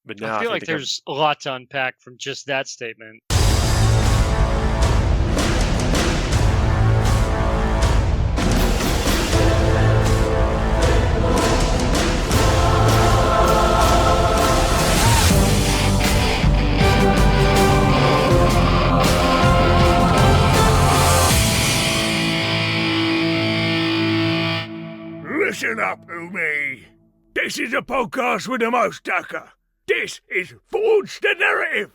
But now I feel like there's a lot to unpack from just that statement. Listen up, Umi. This is a podcast with the most ducker. This is Forge the Narrative.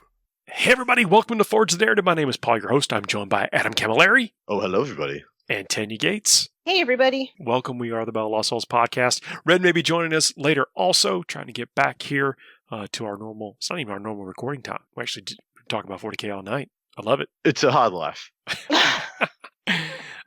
Hey everybody, welcome to Forge the Narrative. My name is Paul, your host. I'm joined by Adam Camilleri. Oh, hello everybody. And Tanya Gates. Hey everybody. Welcome. We are the Battle of Lost Souls podcast. Red may be joining us later also, trying to get back here to our normal, it's not even our normal recording time. We're actually talking about 40k all night. I love it. It's a hard life.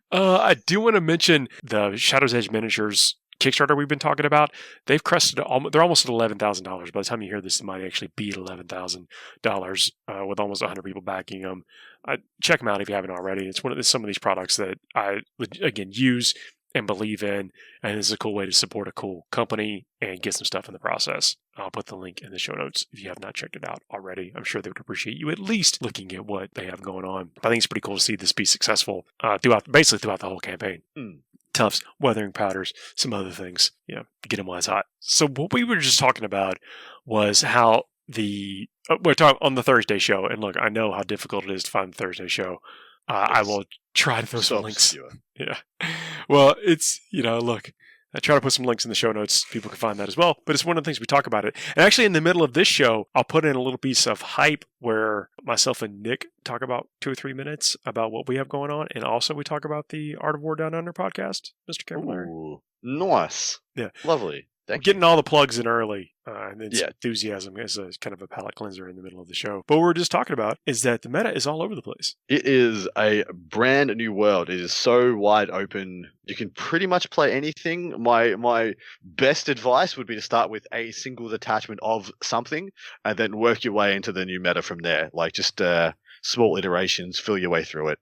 I do want to mention the Shadow's Edge Miniatures Kickstarter we've been talking about. They've crested, they're almost at $11,000. By the time you hear this, they might actually beat $11,000 with almost 100 people backing them. Check them out if you haven't already. It's some of these products that I, again, use and believe in, and it's a cool way to support a cool company and get some stuff in the process. I'll put the link in the show notes if you have not checked it out already. I'm sure they would appreciate you at least looking at what they have going on. I think it's pretty cool to see this be successful throughout the whole campaign. Tufts, weathering powders, some other things, get them while it's hot. So what we were just talking about was how we're talking on the Thursday show, and look, I know how difficult it is to find the Thursday show. I will try to throw some links. Yeah. Well, it's, look, I try to put some links in the show notes. People can find that as well. But it's one of the things we talk about it. And actually, in the middle of this show, I'll put in a little piece of hype where myself and Nick talk about 2 or 3 minutes about what we have going on. And also, we talk about the Art of War Down Under podcast, Mr. Camilleri. Ooh, nice. Yeah. Lovely. Getting all the plugs in early, and it's enthusiasm is a kind of a palate cleanser in the middle of the show. But what we're just talking about is that the meta is all over the place. It is a brand new world. It is so wide open. You can pretty much play anything. My best advice would be to start with a single detachment of something, and then work your way into the new meta from there. Like just small iterations, fill your way through it.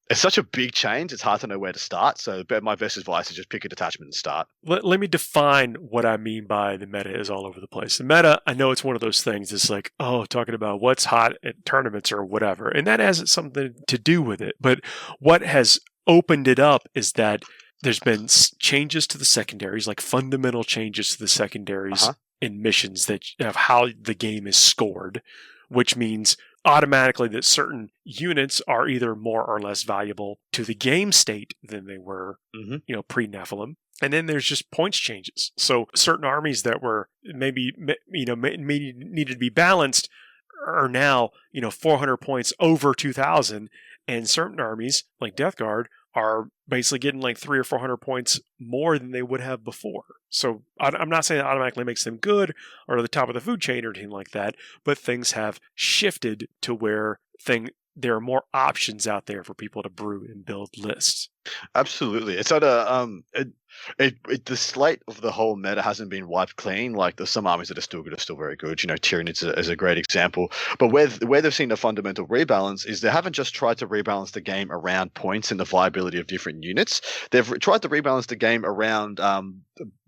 It's such a big change, it's hard to know where to start. So my best advice is just pick a detachment and start. Let me define what I mean by the meta is all over the place. The meta, I know it's one of those things. It's like, talking about what's hot at tournaments or whatever. And that has something to do with it. But what has opened it up is that there's been changes to the secondaries, like fundamental changes to the secondaries in missions that of how the game is scored, which means automatically that certain units are either more or less valuable to the game state than they were, pre-Nephilim. And then there's just points changes. So certain armies that were maybe needed to be balanced are now, 400 points over 2,000. And certain armies, like Death Guard, are basically getting like 300 or 400 points more than they would have before. So I'm not saying that automatically makes them good or the top of the food chain or anything like that, but things have shifted to where there are more options out there for people to brew and build lists. Absolutely. It's at the slate of the whole meta hasn't been wiped clean. Like there's some armies that are still good, are still very good. Tyrion is a great example. But where they've seen a fundamental rebalance is they haven't just tried to rebalance the game around points and the viability of different units. They've tried to rebalance the game around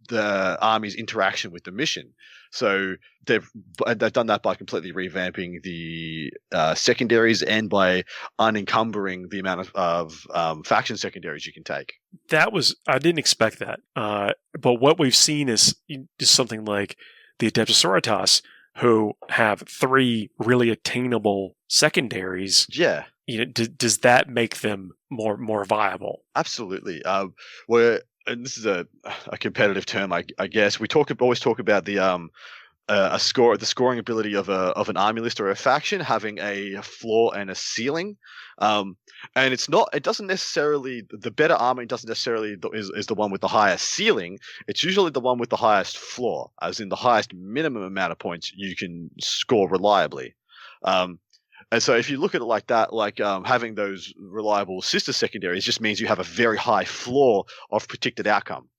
the army's interaction with the mission. So they've done that by completely revamping the secondaries and by unencumbering the amount of faction secondaries you can take. I didn't expect that. But what we've seen is something like the Adeptus Sororitas, who have 3 really attainable secondaries. Yeah. Does that make them more viable? Absolutely. And this is a competitive term, I guess. We always talk about the scoring ability of an army list or a faction having a floor and a ceiling. And it doesn't necessarily, the better army doesn't necessarily is the one with the highest ceiling. It's usually the one with the highest floor, as in the highest minimum amount of points you can score reliably. And so if you look at it like that, having those reliable sister secondaries just means you have a very high floor of predicted outcome.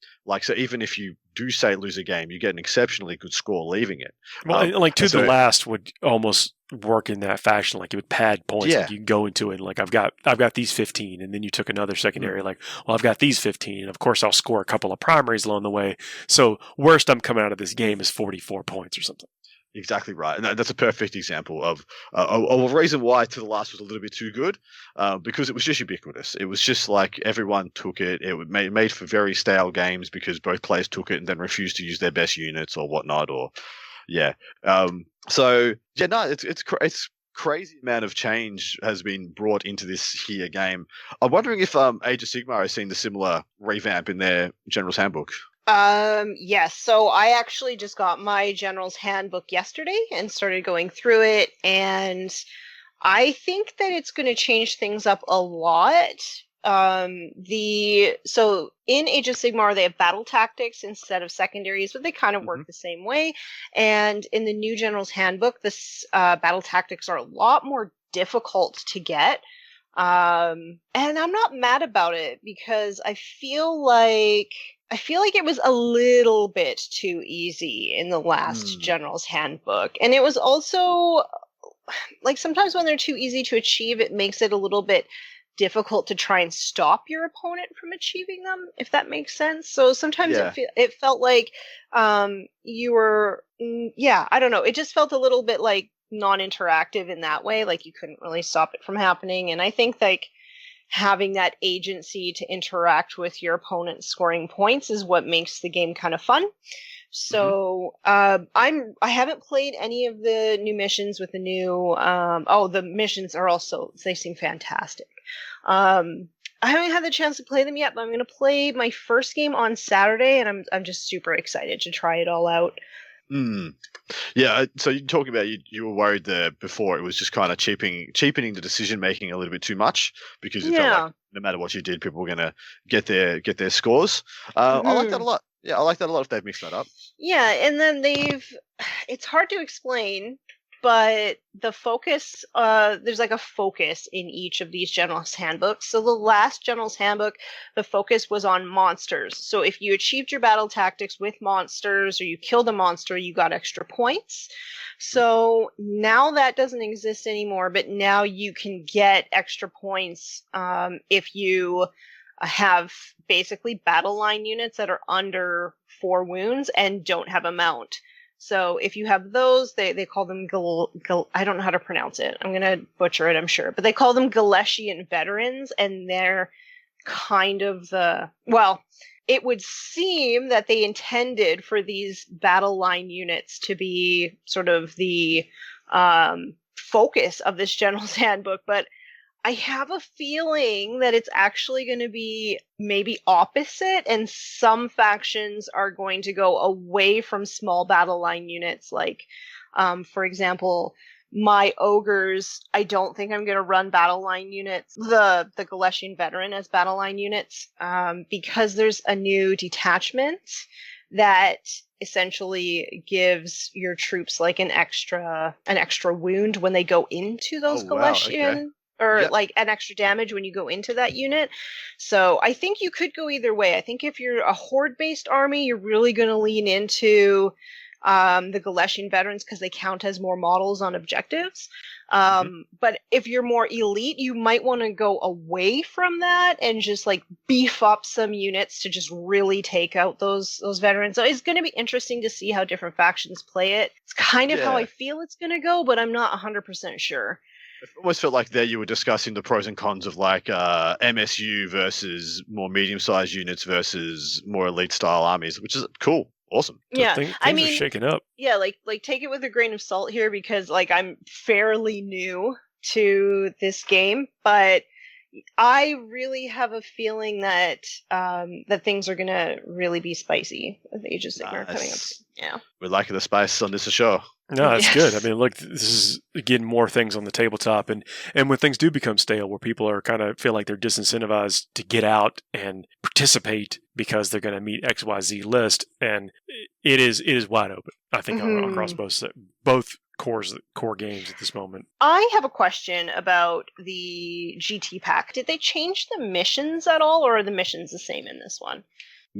So even if you do say lose a game, you get an exceptionally good score leaving it. Well, the last would almost work in that fashion. Like it would pad points. Yeah. Like you can go into it and I've got these 15, and then you took another secondary. I've got these 15, and of course I'll score a couple of primaries along the way. So worst I'm coming out of this game is 44 points or something. Exactly right, and that's a perfect example of a reason why To the Last was a little bit too good, because it was just ubiquitous. It was just like everyone took it. It was made for very stale games because both players took it and then refused to use their best units or whatnot. Or yeah, so yeah, no, it's crazy amount of change has been brought into this here game. I'm wondering if Age of Sigmar has seen the similar revamp in their General's Handbook. Yes. So I actually just got my General's Handbook yesterday and started going through it, and I think that it's going to change things up a lot. So in Age of Sigmar they have battle tactics instead of secondaries, but they kind of work the same way. And in the new General's Handbook, this battle tactics are a lot more difficult to get. And I'm not mad about it because I feel like it was a little bit too easy in the last General's Handbook. And it was also like sometimes when they're too easy to achieve, it makes it a little bit difficult to try and stop your opponent from achieving them, if that makes sense. So sometimes it felt like you were, I don't know. It just felt a little bit like non-interactive in that way. Like you couldn't really stop it from happening. And I think like having that agency to interact with your opponent scoring points is what makes the game kind of fun. So I haven't played any of the new missions with the new the missions are also, they seem fantastic. I haven't had the chance to play them yet, but I'm going to play my first game on Saturday, and I'm just super excited to try it all out. Yeah, so you're talking about you were worried there before it was just kind of cheapening the decision making a little bit too much because it felt like no matter what you did, people were going to get their scores. I like that a lot. Yeah, I like that a lot if they've mixed that up. Yeah, and then it's hard to explain, but the focus, there's like a focus in each of these General's Handbooks. So the last General's Handbook, the focus was on monsters. So if you achieved your battle tactics with monsters or you killed a monster, you got extra points. So now that doesn't exist anymore, but now you can get extra points if you have basically battle line units that are under 4 wounds and don't have a mount. So if you have those, they call them I don't know how to pronounce it. I'm going to butcher it, I'm sure. But they call them Galeshian veterans, and they're kind of it would seem that they intended for these battle line units to be sort of the focus of this General's Handbook, but I have a feeling that it's actually going to be maybe opposite, and some factions are going to go away from small battle line units. Like, for example, my ogres, I don't think I'm going to run battle line units, the Galeshian veteran as battle line units, because there's a new detachment that essentially gives your troops like an extra wound when they go into those Galeshian. Okay. Or like an extra damage when you go into that unit. So I think you could go either way. I think if you're a horde-based army, you're really going to lean into the Galeshian veterans because they count as more models on objectives. But if you're more elite, you might want to go away from that and just like beef up some units to just really take out those veterans. So it's going to be interesting to see how different factions play it. It's kind of how I feel it's going to go, but I'm not 100% sure. It almost felt like there you were discussing the pros and cons of like MSU versus more medium-sized units versus more elite-style armies, which is cool, awesome. Yeah, things are shaking up. Yeah, like take it with a grain of salt here because like I'm fairly new to this game, but I really have a feeling that that things are gonna really be spicy with Age of Sigmar coming up. Yeah, we're liking the spice on this show. No, that's good. I mean, look, this is getting more things on the tabletop, and when things do become stale, where people are kind of feel like they're disincentivized to get out and participate because they're going to meet XYZ list, and it is wide open. I think across both core games at this moment. I have a question about the GT pack. Did they change the missions at all, or are the missions the same in this one?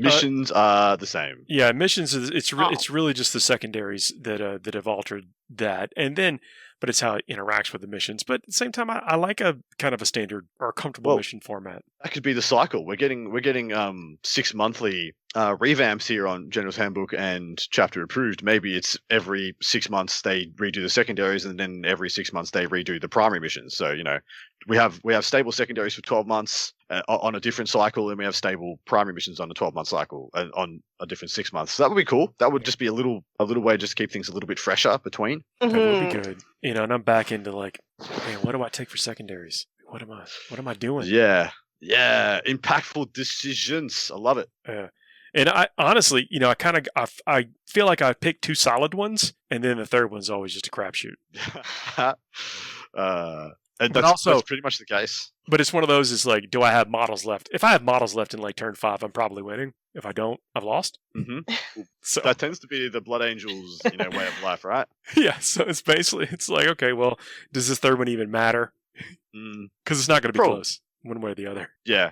Missions are the same. Yeah, missions is it's really just the secondaries that have altered that, and then but it's how it interacts with the missions. But at the same time, I like a kind of a standard or a comfortable mission format. That could be the cycle. We're getting 6 monthly revamps here on General's Handbook and Chapter Approved. Maybe it's every 6 months they redo the secondaries, and then every 6 months they redo the primary missions. So we have stable secondaries for 12 months on a different cycle, and we have stable primary missions on a 12-month cycle on a different 6 months. So that would be cool. That would just be a little way just to keep things a little bit fresher between. That would be good. And I'm back into like, man, what do I take for secondaries? What am I doing? Yeah, impactful decisions. I love it. And I honestly, I feel like I picked two solid ones, and then the third one's always just a crapshoot. And that's pretty much the case. But it's one of those is like, do I have models left? If I have models left in like turn 5, I'm probably winning. If I don't, I've lost. Mm-hmm. So that tends to be the Blood Angels, way of life, right? Yeah. So it's like, okay, well, does this third one even matter? Because it's not going to be close one way or the other. Yeah,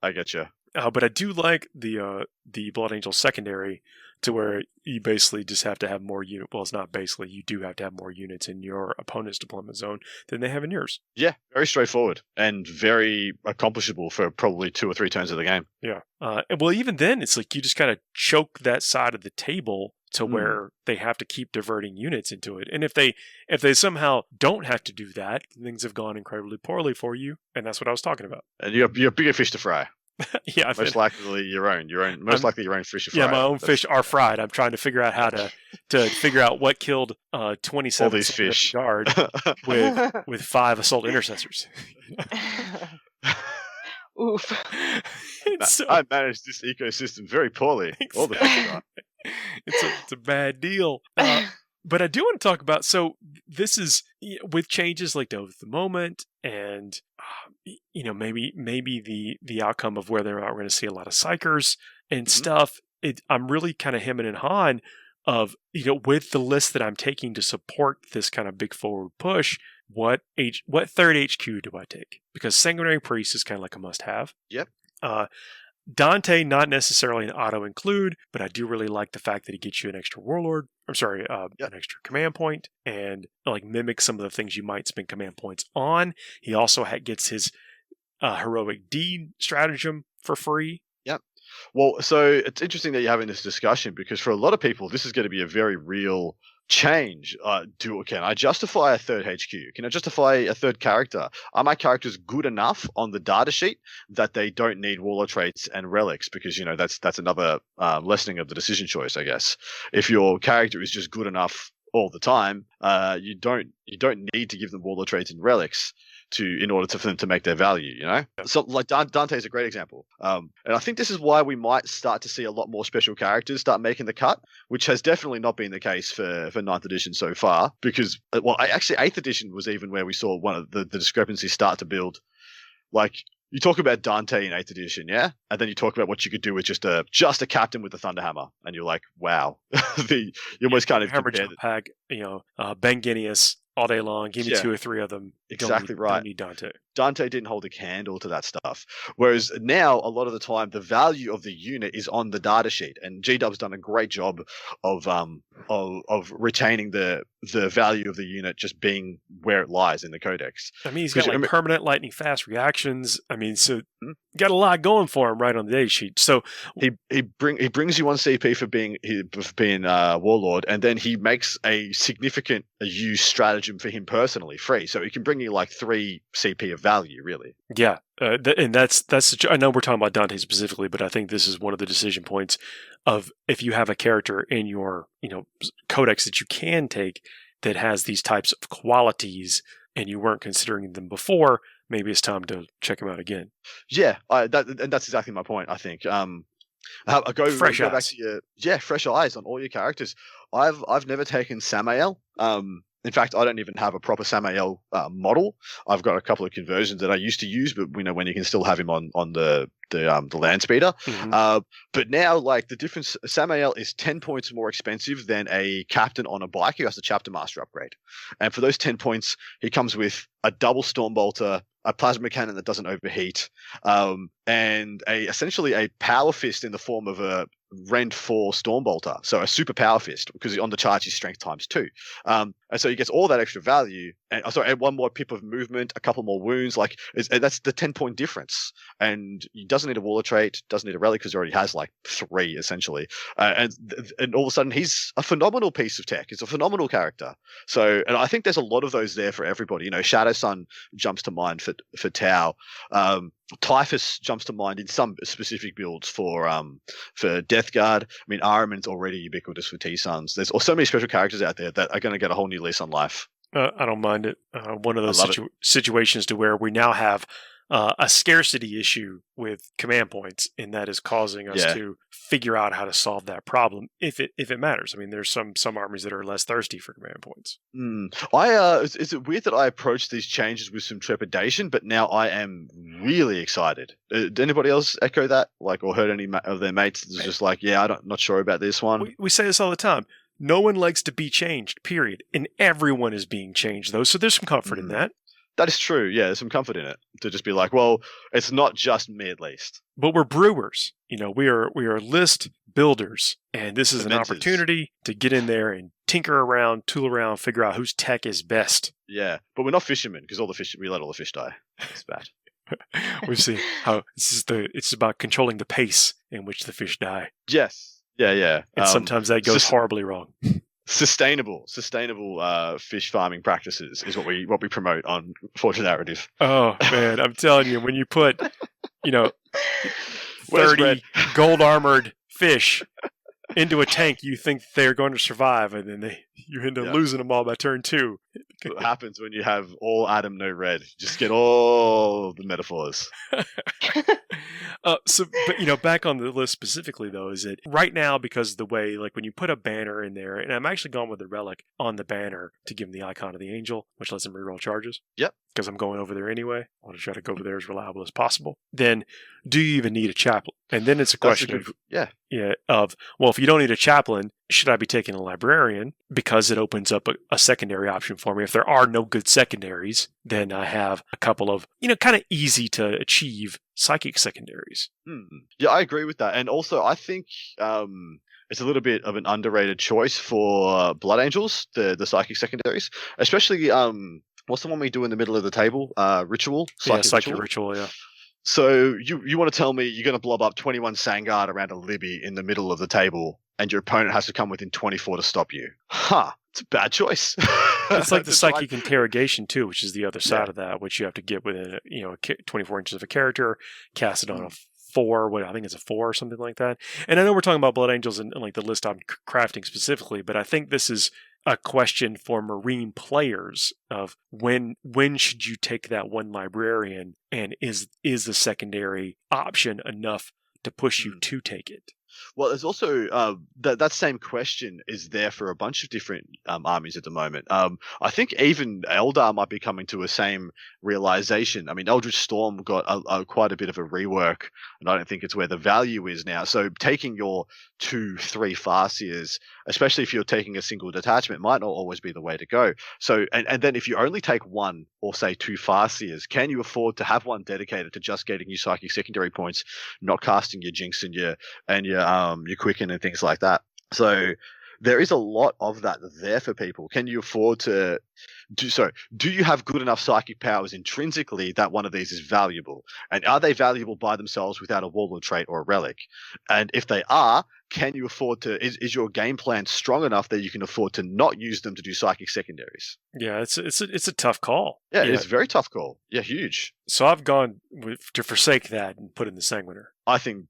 I get you. But I do like the Blood Angel secondary to where you basically just have to have more units. Well, it's not basically. You do have to have more units in your opponent's deployment zone than they have in yours. Yeah, very straightforward and very accomplishable for probably 2 or 3 turns of the game. Yeah. Well, even then, it's like you just kind of choke that side of the table to where they have to keep diverting units into it. And if they somehow don't have to do that, things have gone incredibly poorly for you. And that's what I was talking about. And you're bigger fish to fry. Yeah, most likely your own fish to fry. Yeah, my own fish are fried. I'm trying to figure out how to figure out what killed 27 all these fish guard with 5 assault intercessors. Oof. I managed this ecosystem very poorly. All the fish are. It's a bad deal. But I do want to talk about, so this is with changes like Dove at the moment, and maybe the outcome of whether or not we're going to see a lot of psychers and stuff. I'm really kind of hemming and hawing of with the list that I'm taking to support this kind of big forward push. What third HQ do I take? Because Sanguinary Priest is kind of like a must-have. Yep. Dante, not necessarily an auto include, but I do really like the fact that he gets you an extra warlord. An extra command point, and like mimic some of the things you might spend command points on. He also gets his heroic deed stratagem for free. Yep. Well, so it's interesting that you're having this discussion because for a lot of people, this is going to be a very real change. Can I justify a third HQ? Can I justify a third character? Are my characters good enough on the data sheet that they don't need warlord traits and relics? Because that's another lessening of the decision choice, I guess. If your character is just good enough all the time, you don't need to give them warlord traits and relics in order for them to make their value, So like Dante is a great example. And I think this is why we might start to see a lot more special characters start making the cut, which has definitely not been the case for 9th edition so far, because, actually 8th edition was even where we saw one of the discrepancies start to build. Like, you talk about Dante in 8th edition, yeah? And then you talk about what you could do with just a captain with a Thunderhammer, and you're like, wow. You almost kind of Hammer Pack, Ben Guineas all day long. Give me 2 or 3 of them. Exactly right. Don't need Dante. Dante didn't hold a candle to that stuff. Whereas now, a lot of the time, the value of the unit is on the data sheet, and G-Dub's done a great job of retaining the value of the unit just being where it lies in the codex. I mean, he's got permanent lightning fast reactions. I mean, so got a lot going for him right on the data sheet. So he brings you 1 CP for being warlord, and then he makes a significant use stratagem for him personally free. So he can bring you like 3 CP of value, really. Yeah, and that's. I know we're talking about Dante specifically, but I think this is one of the decision points of if you have a character in your codex that you can take that has these types of qualities and you weren't considering them before, maybe it's time to check them out again. Yeah, that's exactly my point. I think. Go fresh eyes. Back to fresh eyes on all your characters. I've never taken Samael. In fact, I don't even have a proper Samael model. I've got a couple of conversions that I used to use, but when you can still have him on the land speeder. Mm-hmm. But now, like, the difference, Samael is 10 points more expensive than a captain on a bike who has the chapter master upgrade. And for those 10 points, he comes with a double Stormbolter, a plasma cannon that doesn't overheat, and essentially a power fist in the form of a Rend 4 Stormbolter, so a super power fist, because on the charge he's strength times 2. And so he gets all that extra value, and and one more pip of movement, a couple more wounds, that's the 10-point difference. And he doesn't need a Waller trait, doesn't need a relic because he already has like 3 essentially. And all of a sudden he's a phenomenal piece of tech. He's a phenomenal character. So, and I think there's a lot of those there for everybody. Shadow Sun jumps to mind for Tau. Typhus jumps to mind in some specific builds for Death Guard. I mean, Ahriman's already ubiquitous for T-Suns. There's so many special characters out there that are going to get a whole new lease on life. I don't mind it. One of those situations to where we now have a scarcity issue with command points, and that is causing us to figure out how to solve that problem if it matters. I mean, there's some armies that are less thirsty for command points. Is it weird that I approached these changes with some trepidation, but now I am really excited? Did anybody else echo that, or heard any of their mates that's just like, I'm not sure about this one? We say this all the time. No one likes to be changed, period. And everyone is being changed, though. So there's some comfort in that. That is true. Yeah, there's some comfort in it to just be like, well, it's not just me, at least. But we're brewers. We are list builders, and this is an opportunity to get in there and tinker around, tool around, figure out whose tech is best. Yeah, but we're not fishermen because we let all the fish die. It's bad. We've seen how it's about controlling the pace in which the fish die. Yes. Yeah. And sometimes that goes horribly wrong. Sustainable fish farming practices is what we promote on Fortune Narrative. Oh man, I'm telling you, when you put 30 gold armored fish into a tank, you think they're going to survive, and then you end up losing them all by turn 2. What happens when you have all Adam, no red? Just get all the metaphors. But back on the list specifically, though, is that right now, because of the way, when you put a banner in there, and I'm actually going with the relic on the banner to give him the icon of the angel, which lets him reroll charges. Yep. Because I'm going over there anyway. I want to try to go over there as reliable as possible. Then, do you even need a chaplain? And then it's a question if you don't need a chaplain, should I be taking a librarian? Because it opens up a secondary option for me. If there are no good secondaries, then I have a couple of, kind of easy to achieve psychic secondaries. Yeah, I agree with that. And also, I think it's a little bit of an underrated choice for Blood Angels, the psychic secondaries, especially what's the one we do in the middle of the table? Ritual? Psychic ritual, yeah. So you want to tell me you're going to blob up 21 Sangard around a Libby in the middle of the table, and your opponent has to come within 24 to stop you? It's a bad choice. It's like the psychic interrogation too, which is the other side of that, which you have to get within 24 inches of a character, cast it on a 4. I think it's a 4 or something like that. And I know we're talking about Blood Angels and the list I'm crafting specifically, but I think this is a question for Marine players of when should you take that one librarian, and is the secondary option enough to push you to take it? Well, there's also that same question is there for a bunch of different armies at the moment. I think even Eldar might be coming to a same realization. I mean, Eldritch Storm got quite a bit of a rework, and I don't think it's where the value is now. So taking your 2-3 Farseers, especially if you're taking a single detachment, might not always be the way to go. So, and then if you only take 1 or say 2 Farseers, can you afford to have one dedicated to just getting you psychic secondary points, not casting your Jinx and your Quicken and things like that? So there is a lot of that there for people. Can you afford to do so? Do you have good enough psychic powers intrinsically that one of these is valuable? And are they valuable by themselves without a warlord trait or a relic? And if they are, can you afford to, is your game plan strong enough that you can afford to not use them to do psychic secondaries? Yeah, it's a tough call. Yeah, it's a very tough call. Yeah, huge. So I've gone to forsake that and put in the Sanguiner. I think,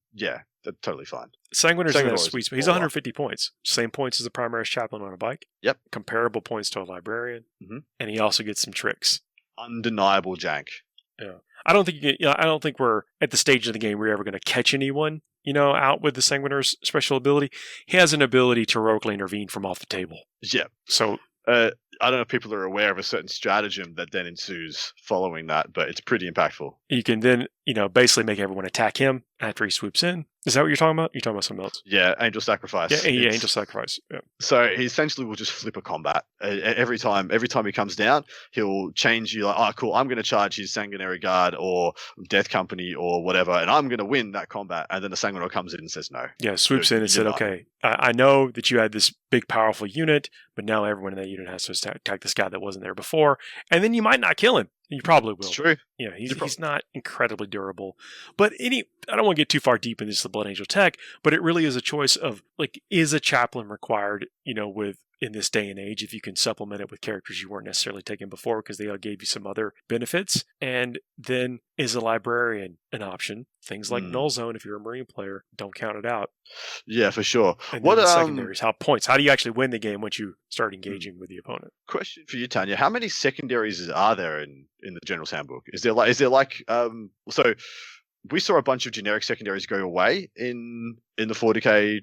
that's totally fine. Sanguiner's in that sweet spot. He's 150 points. Same points as a Primaris Chaplain on a bike. Yep. Comparable points to a Librarian. Mm-hmm. And he also gets some tricks. Undeniable jank. Yeah. I don't think we're at the stage of the game where you're ever going to catch anyone, out with the Sanguiner's special ability. He has an ability to heroically intervene from off the table. Yeah. So I don't know if people are aware of a certain stratagem that then ensues following that, but it's pretty impactful. You can then, basically make everyone attack him after he swoops in. Is that what you're talking about? You're talking about something else? Yeah, Angel Sacrifice. Yeah, Angel Sacrifice. Yeah. So he essentially will just flip a combat every time. Every time he comes down, he'll change you like, oh, cool, I'm going to charge his Sanguinary Guard or Death Company or whatever, and I'm going to win that combat. And then the Sanguinary comes in and says no. Yeah, swoops in and said, okay, I know that you had this big, powerful unit, but now everyone in that unit has to attack this guy that wasn't there before. And then you might not kill him. You probably will. It's true. Yeah, he's not incredibly durable. But I don't want to get too far deep into this Blood Angel tech, but it really is a choice of, like, is a chaplain required, in this day and age, if you can supplement it with characters you weren't necessarily taking before because they all gave you some other benefits? And then is a librarian an option? Things like Null Zone, if you're a Marine player, don't count it out. Yeah, for sure. And what the secondaries? How do you actually win the game once you start engaging with the opponent? Question for you, Tanya: how many secondaries are there in the General's Handbook? So we saw a bunch of generic secondaries go away in the 40k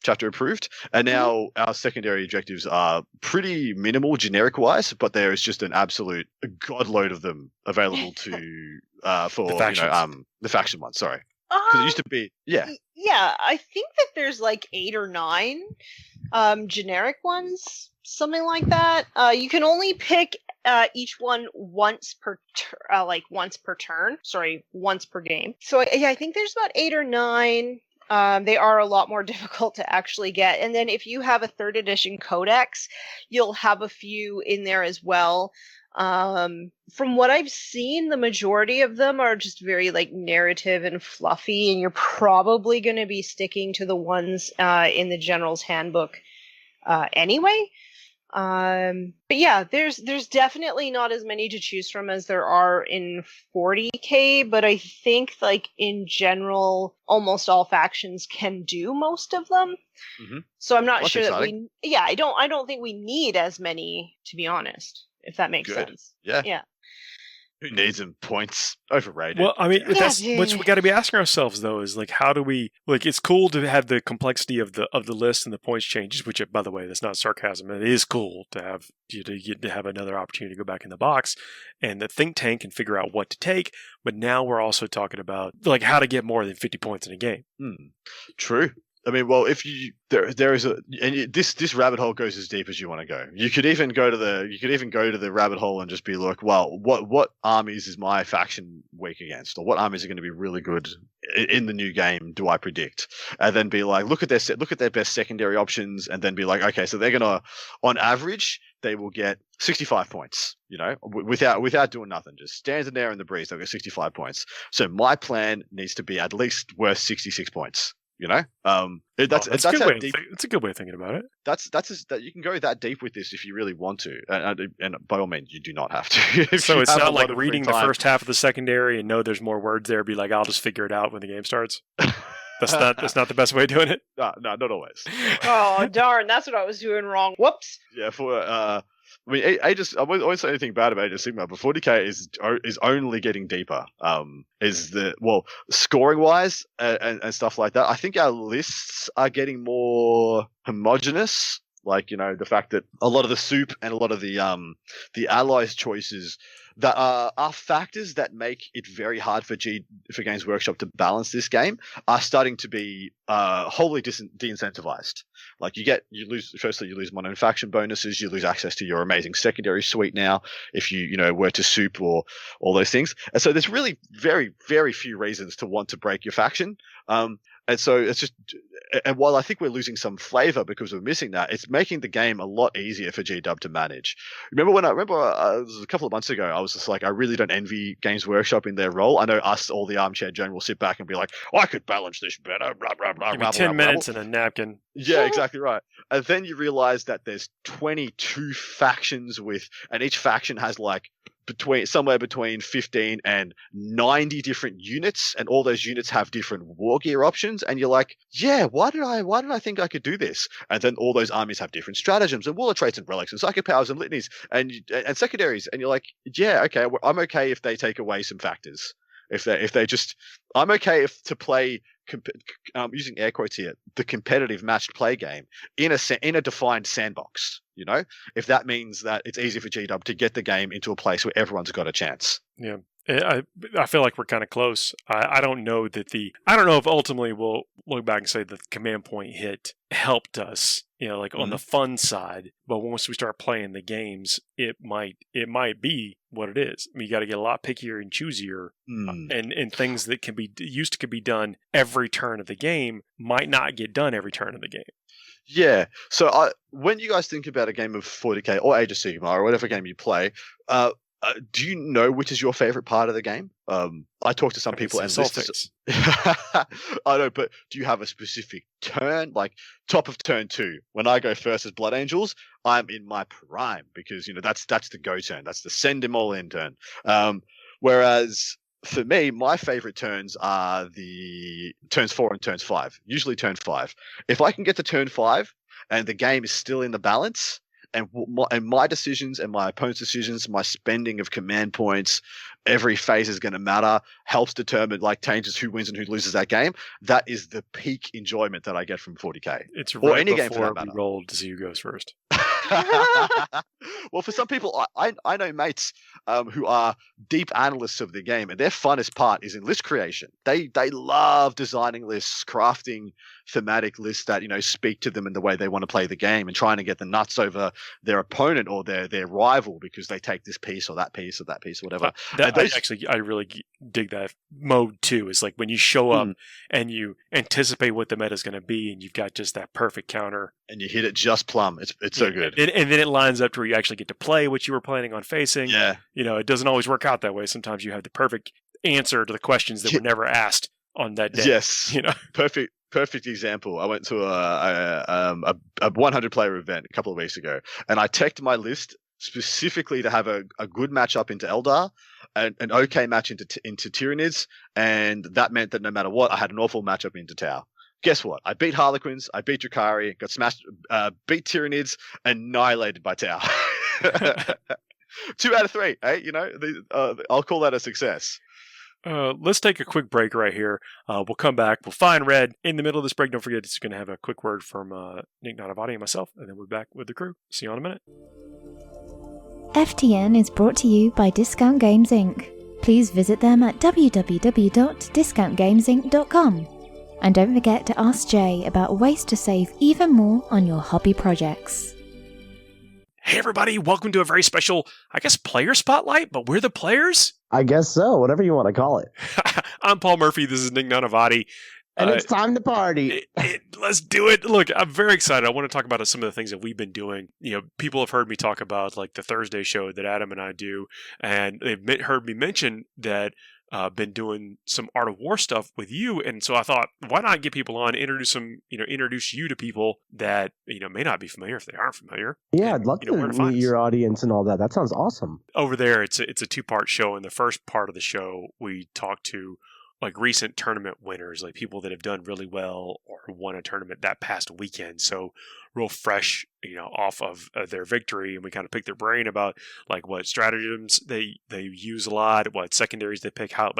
chapter approved, and now our secondary objectives are pretty minimal generic wise, but there is just an absolute godload of them available to for the faction ones. Sorry, because it used to be Yeah, I think that there's like 8 or 9 generic ones, something like that. You can only pick each one once per turn. Sorry, once per game. So I think there's about 8 or 9. They are a lot more difficult to actually get. And then if you have a 3rd edition codex, you'll have a few in there as well. From what I've seen, the majority of them are just very like narrative and fluffy, and you're probably going to be sticking to the ones in the General's Handbook anyway. But yeah, there's definitely not as many to choose from as there are in 40k, but I think like in general, almost all factions can do most of them. Mm-hmm. So I'm not sure that I don't think we need as many, to be honest, if that makes sense. Yeah. Who needs them? Points overrated. Well, I mean, that's what we got to be asking ourselves, though, is like, how do we like? It's cool to have the complexity of the list and the points changes. Which, by the way, that's not sarcasm. It is cool to have to have another opportunity to go back in the box and the think tank and figure out what to take. But now we're also talking about like how to get more than 50 points in a game. True. I mean, well, if there is this rabbit hole goes as deep as you want to go. You could even go to the rabbit hole and just be like, well, what armies is my faction weak against, or what armies are going to be really good in the new game? Do I predict? And then be like, look at their best secondary options, and then be like, okay, so they're gonna, on average, they will get 65 points. Without doing nothing, just standing there in the breeze, they'll get 65 points. So my plan needs to be at least worth 66 points. That's a good way of thinking about it. That you can go that deep with this if you really want to, and by all means, you do not have to. So it's not like reading the first half of the secondary and know there's more words there. Be like, I'll just figure it out when the game starts. That's not the best way of doing it. No, not always. Oh darn, that's what I was doing wrong. Whoops. Yeah, I mean, I won't say anything bad about Age of Sigmar, but 40k is only getting deeper. Scoring wise and stuff like that. I think our lists are getting more homogenous. Like, the fact that a lot of the soup and a lot of the allies choices that are factors that make it very hard for Games Workshop to balance this game are starting to be wholly de-incentivized. Like you lose mono faction bonuses, you lose access to your amazing secondary suite now if you were to soup or all those things. And so there's really very, very few reasons to want to break your faction. And so it's just, and while I think we're losing some flavor because we're missing that, it's making the game a lot easier for GW to manage. Remember it was a couple of months ago, I was just like, I really don't envy Games Workshop in their role. I know us, all the armchair generals, sit back and be like, I could balance this better. Blah, blah, blah, Give me 10 minutes and a napkin. Yeah, exactly right. And then you realize that there's 22 factions and each faction has like somewhere between 15 and 90 different units, and all those units have different war gear options, and you're like, yeah, why did I think I could do this? And then all those armies have different stratagems and war traits and relics and psychic powers and litanies and secondaries, and you're like, yeah, okay, I'm okay if they take away some factors. I'm okay to play using air quotes here, the competitive matched play game in a defined sandbox. If that means that it's easy for GW to get the game into a place where everyone's got a chance. Yeah. I feel like we're kind of close. I don't know if ultimately we'll look back and say that the command point hit helped us, on the fun side. But once we start playing the games, it might be what it is. I mean, you got to get a lot pickier and choosier, and things that could be done every turn of the game might not get done every turn of the game. Yeah. So when you guys think about a game of 40k or Age of Sigmar or whatever game you play, do you know which is your favorite part of the game? I talk to some people and I know, but do you have a specific turn? Like top of turn 2, when I go first as Blood Angels, I'm in my prime because that's the go turn. That's the send them all in turn. Whereas for me, my favorite turns are the turns 4 and turns 5. Usually turn 5. If I can get to turn 5 and the game is still in the balance, and my decisions and my opponent's decisions, my spending of command points, every phase is going to matter, helps determine, changes who wins and who loses that game. That is the peak enjoyment that I get from 40k. It's or right any game before for that matter. We rolled to see who goes first. Well, for some people, I know mates who are deep analysts of the game, and their funnest part is in list creation. They love designing lists, crafting thematic lists that speak to them in the way they want to play the game, and trying to get the nuts over their opponent or their rival because they take this piece or that piece or that piece or whatever. I really dig that mode too. Is like when you show up and you anticipate what the meta is going to be, and you've got just that perfect counter, and you hit it just plumb. It's so good. And then it lines up to where you actually get to play what you were planning on facing. Yeah. It doesn't always work out that way. Sometimes you have the perfect answer to the questions that were never asked on that day. Yes. Perfect example. I went to a 100 player event a couple of weeks ago, and I teched my list specifically to have a good matchup into Eldar, and an okay match into Tyranids, and that meant that no matter what, I had an awful matchup into Tau. Guess what? I beat Harlequins, I beat Drakari, got smashed, beat Tyranids, annihilated by Tau. 2 out of 3, hey? I'll call that a success. Let's take a quick break right here. We'll come back. We'll find Red in the middle of this break. Don't forget, it's going to have a quick word from Nick Nanavati and myself, and then we're back with the crew. See you in a minute. FTN is brought to you by Discount Games Inc. Please visit them at www.discountgamesinc.com. And don't forget to ask Jay about ways to save even more on your hobby projects. Hey everybody, welcome to a very special, player spotlight, but we're the players? I guess so, whatever you want to call it. I'm Paul Murphy, this is Nick Nanavati. And it's time to party. Let's do it. Look, I'm very excited. I want to talk about some of the things that we've been doing. People have heard me talk about the Thursday show that Adam and I do, and they've heard me mention that been doing some Art of War stuff with you, and so I thought, why not get people on, introduce you to people that may not be familiar if they aren't familiar. Yeah, I'd love to meet your audience and all that. That sounds awesome. Over there, it's a 2-part show. In the first part of the show, we talk to recent tournament winners, people that have done really well or won a tournament that past weekend. So real fresh, off of their victory, and we kind of pick their brain about what stratagems they use a lot, what secondaries they pick, how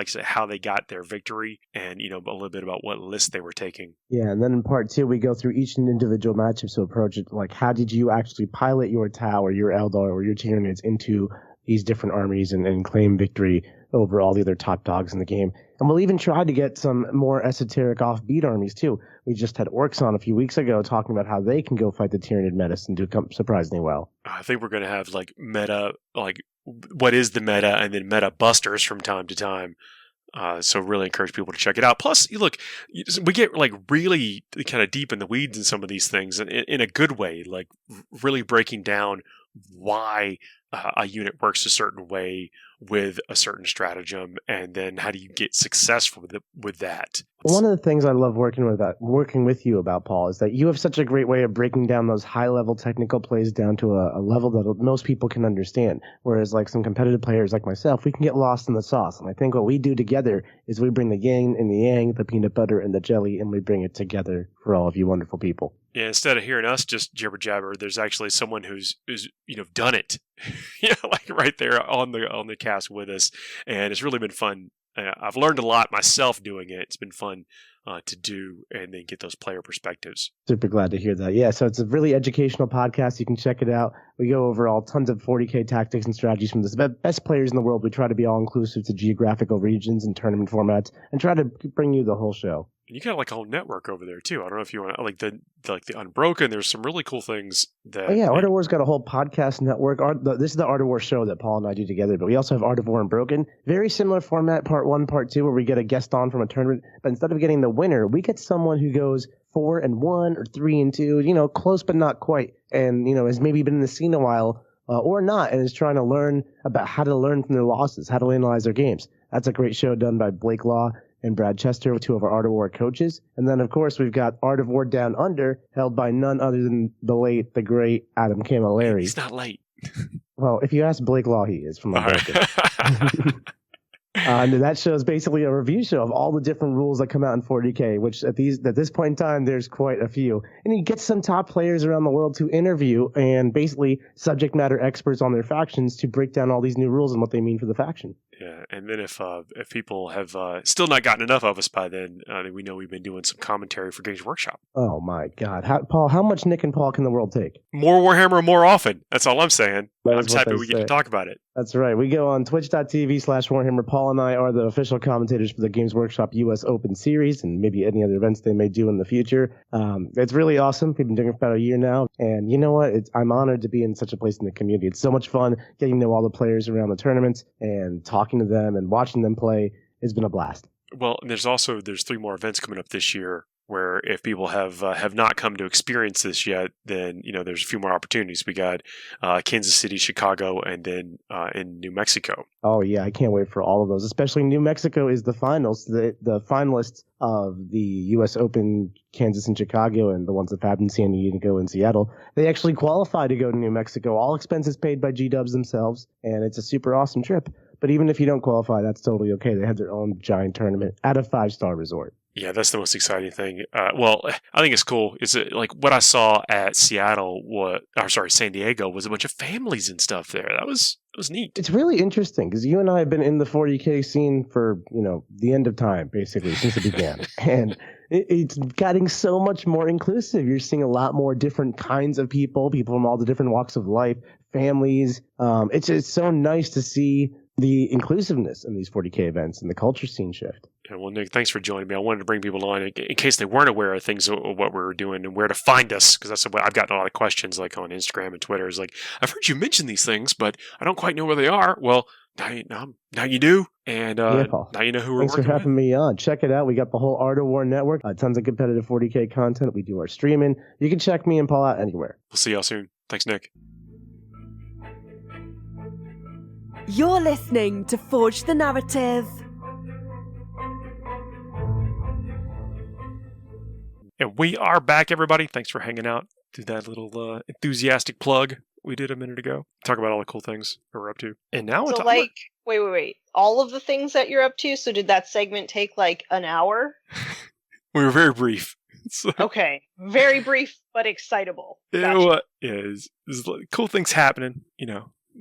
they got their victory, and a little bit about what list they were taking. Yeah, and then in part 2 we go through each individual matchup to approach it how did you actually pilot your Tau or your Eldar or your Tyranids into these different armies and claim victory over all the other top dogs in the game. And we'll even try to get some more esoteric offbeat armies too. We just had Orcs on a few weeks ago talking about how they can go fight the Tyranid menace and do surprisingly well. I think we're going to have meta, what is the meta, and then meta busters from time to time. So really encourage people to check it out. Plus, look, we get really kind of deep in the weeds in some of these things in a good way, really breaking down why a unit works a certain way with a certain stratagem, and then how do you get success with that. One of the things I love working with you about, Paul, is that you have such a great way of breaking down those high-level technical plays down to a level that most people can understand. Whereas some competitive players like myself, we can get lost in the sauce. And I think what we do together is we bring the yin and the yang, the peanut butter and the jelly, and we bring it together for all of you wonderful people. Yeah, instead of hearing us just jibber jabber, there's actually someone who's done it, right there on the cast with us, and it's really been fun I've learned a lot myself doing it. It's been fun to do and then get those player perspectives. Super glad to hear that. Yeah, so it's a really educational podcast. You can check it out. We go over all tons of 40k tactics and strategies from the best players in the world. We try to be all inclusive to geographical regions and tournament formats, and try to bring you the whole show. You got like a whole network over there too. I don't know if you want to like the Unbroken. There's some really cool things that. Oh yeah, Art of War's got a whole podcast network. This is the Art of War show that Paul and I do together, but we also have Art of War Unbroken. Very similar format, part 1, part 2, where we get a guest on from a tournament, but instead of getting the winner, we get someone who goes 4-1 or 3-2, close but not quite, and has maybe been in the scene a while or not, and is trying to learn about how to learn from their losses, how to analyze their games. That's a great show done by Blake Law and Brad Chester, 2 of our Art of War coaches. And then, of course, we've got Art of War Down Under, held by none other than the late, the great Adam Camilleri. He's not late. Well, if you ask Blake Law, he is from America. And that show is basically a review show of all the different rules that come out in 40k, which at this point in time, there's quite a few. And he gets some top players around the world to interview and basically subject matter experts on their factions to break down all these new rules and what they mean for the faction. Yeah, and then if people have still not gotten enough of us by then, we know we've been doing some commentary for Games Workshop. Oh my God, Paul! How much Nick and Paul can the world take? More Warhammer, more often. That's all I'm saying. That I'm just happy we get to talk about it. That's right. We go on twitch.tv/Warhammer. Paul and I are the official commentators for the Games Workshop US Open Series and maybe any other events they may do in the future. It's really awesome. We've been doing it for about a year now. And you know what? I'm honored to be in such a place in the community. It's so much fun getting to know all the players around the tournaments and talking to them and watching them play. It's been a blast. Well, and there's 3 more events coming up this year where if people have not come to experience this yet, then there's a few more opportunities. We got Kansas City, Chicago, and then in New Mexico. Oh yeah, I can't wait for all of those. Especially New Mexico is the finals. The finalists of the U.S. Open, Kansas and Chicago, and the ones that have in San Diego and Seattle, they actually qualify to go to New Mexico. All expenses paid by G-Dubs themselves, and it's a super awesome trip. But even if you don't qualify, that's totally okay. They have their own giant tournament at a 5-star resort. Yeah, that's the most exciting thing. Well, I think it's cool. Is it like what I saw at San Diego was a bunch of families and stuff there. That was neat. It's really interesting because you and I have been in the 40K scene for, the end of time, basically, since it began. And it's getting so much more inclusive. You're seeing a lot more different kinds of people from all the different walks of life, families. It's so nice to see the inclusiveness in these 40K events and the culture scene shift. Yeah, well, Nick, thanks for joining me. I wanted to bring people on in case they weren't aware of things of what we were doing and where to find us, because that's what I've gotten a lot of questions like on Instagram and Twitter. Is like, I've heard you mention these things, but I don't quite know where they are. Well, now you do, and Paul. now you know who we're Thanks working for having me on. Check it out. We got the whole Art of War network, tons of competitive 40K content. We do our streaming. You can check me and Paul out anywhere. We'll see y'all soon. Thanks, Nick. You're listening to Forge the Narrative. And we are back, everybody. Thanks for hanging out through that little enthusiastic plug we did a minute ago. Talk about all the cool things that we're up to. And now So wait. All of the things that you're up to? So did that segment take like an hour? We were very brief. So, Okay. Very brief, but excitable. you Gotcha. know what? Yeah, there's cool things happening,